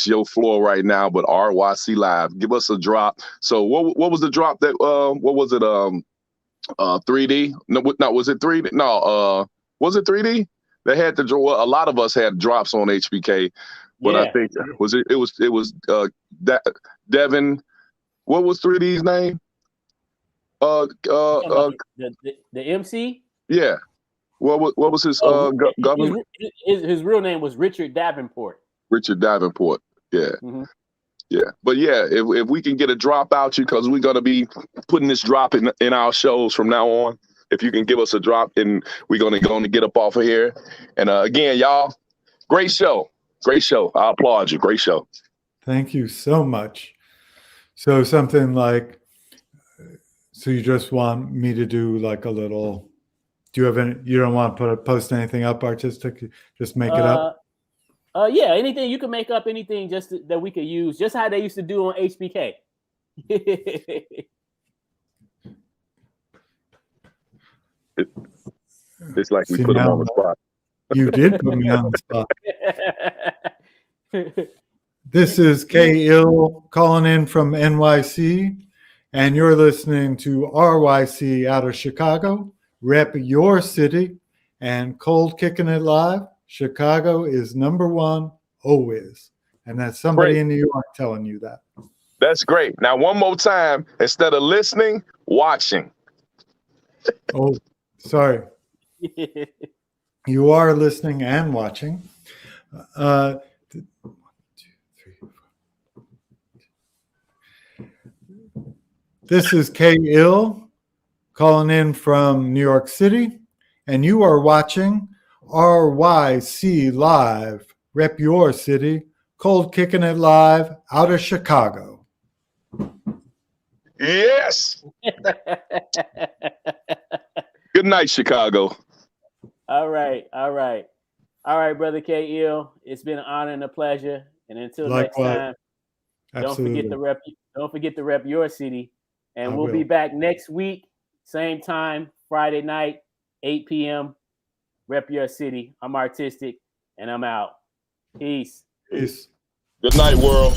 your floor right now. But RYC Live, give us a drop. So what was the drop that what was it 3D? No, was it 3D? No, was it 3D? They had to draw. A lot of us had drops on HBK, but I think it was Devin. What was 3D's name? The MC. Yeah. What was his government? His real name was Richard Davenport. Richard Davenport. Yeah. Mm-hmm. Yeah. But yeah, if we can get a drop out you, because we're gonna be putting this drop in our shows from now on. If you can give us a drop, and we're gonna get up off of here. And again, y'all, great show. Great show. I applaud you. Great show. Thank you so much. So something like, so you just want me to do like a little, do you have any, you don't want to post anything up artistic, just make it up? Yeah, anything you can make up, anything just that we could use, just how they used to do on HBK. It's like we put them on the spot. You did put me on the spot. This is K-Ill calling in from NYC, and you're listening to RYC out of Chicago. Rep your city, and Cold Kicking It Live. Chicago is #1 always. And that's somebody in New York telling you that. That's great. Now, one more time, instead of listening, watching. Oh, sorry. You are listening and watching. This is K-Ill calling in from New York City, and you are watching RYC Live, Rep Your City, Cold Kicking It Live out of Chicago. Yes. Good night, Chicago. All right, brother K-Ill. It's been an honor and a pleasure. And until next time, don't forget to rep your city. And we'll be back next week, same time, Friday night, 8 p.m. Rep your city. I'm Artistic, and I'm out. Peace. Good night, world.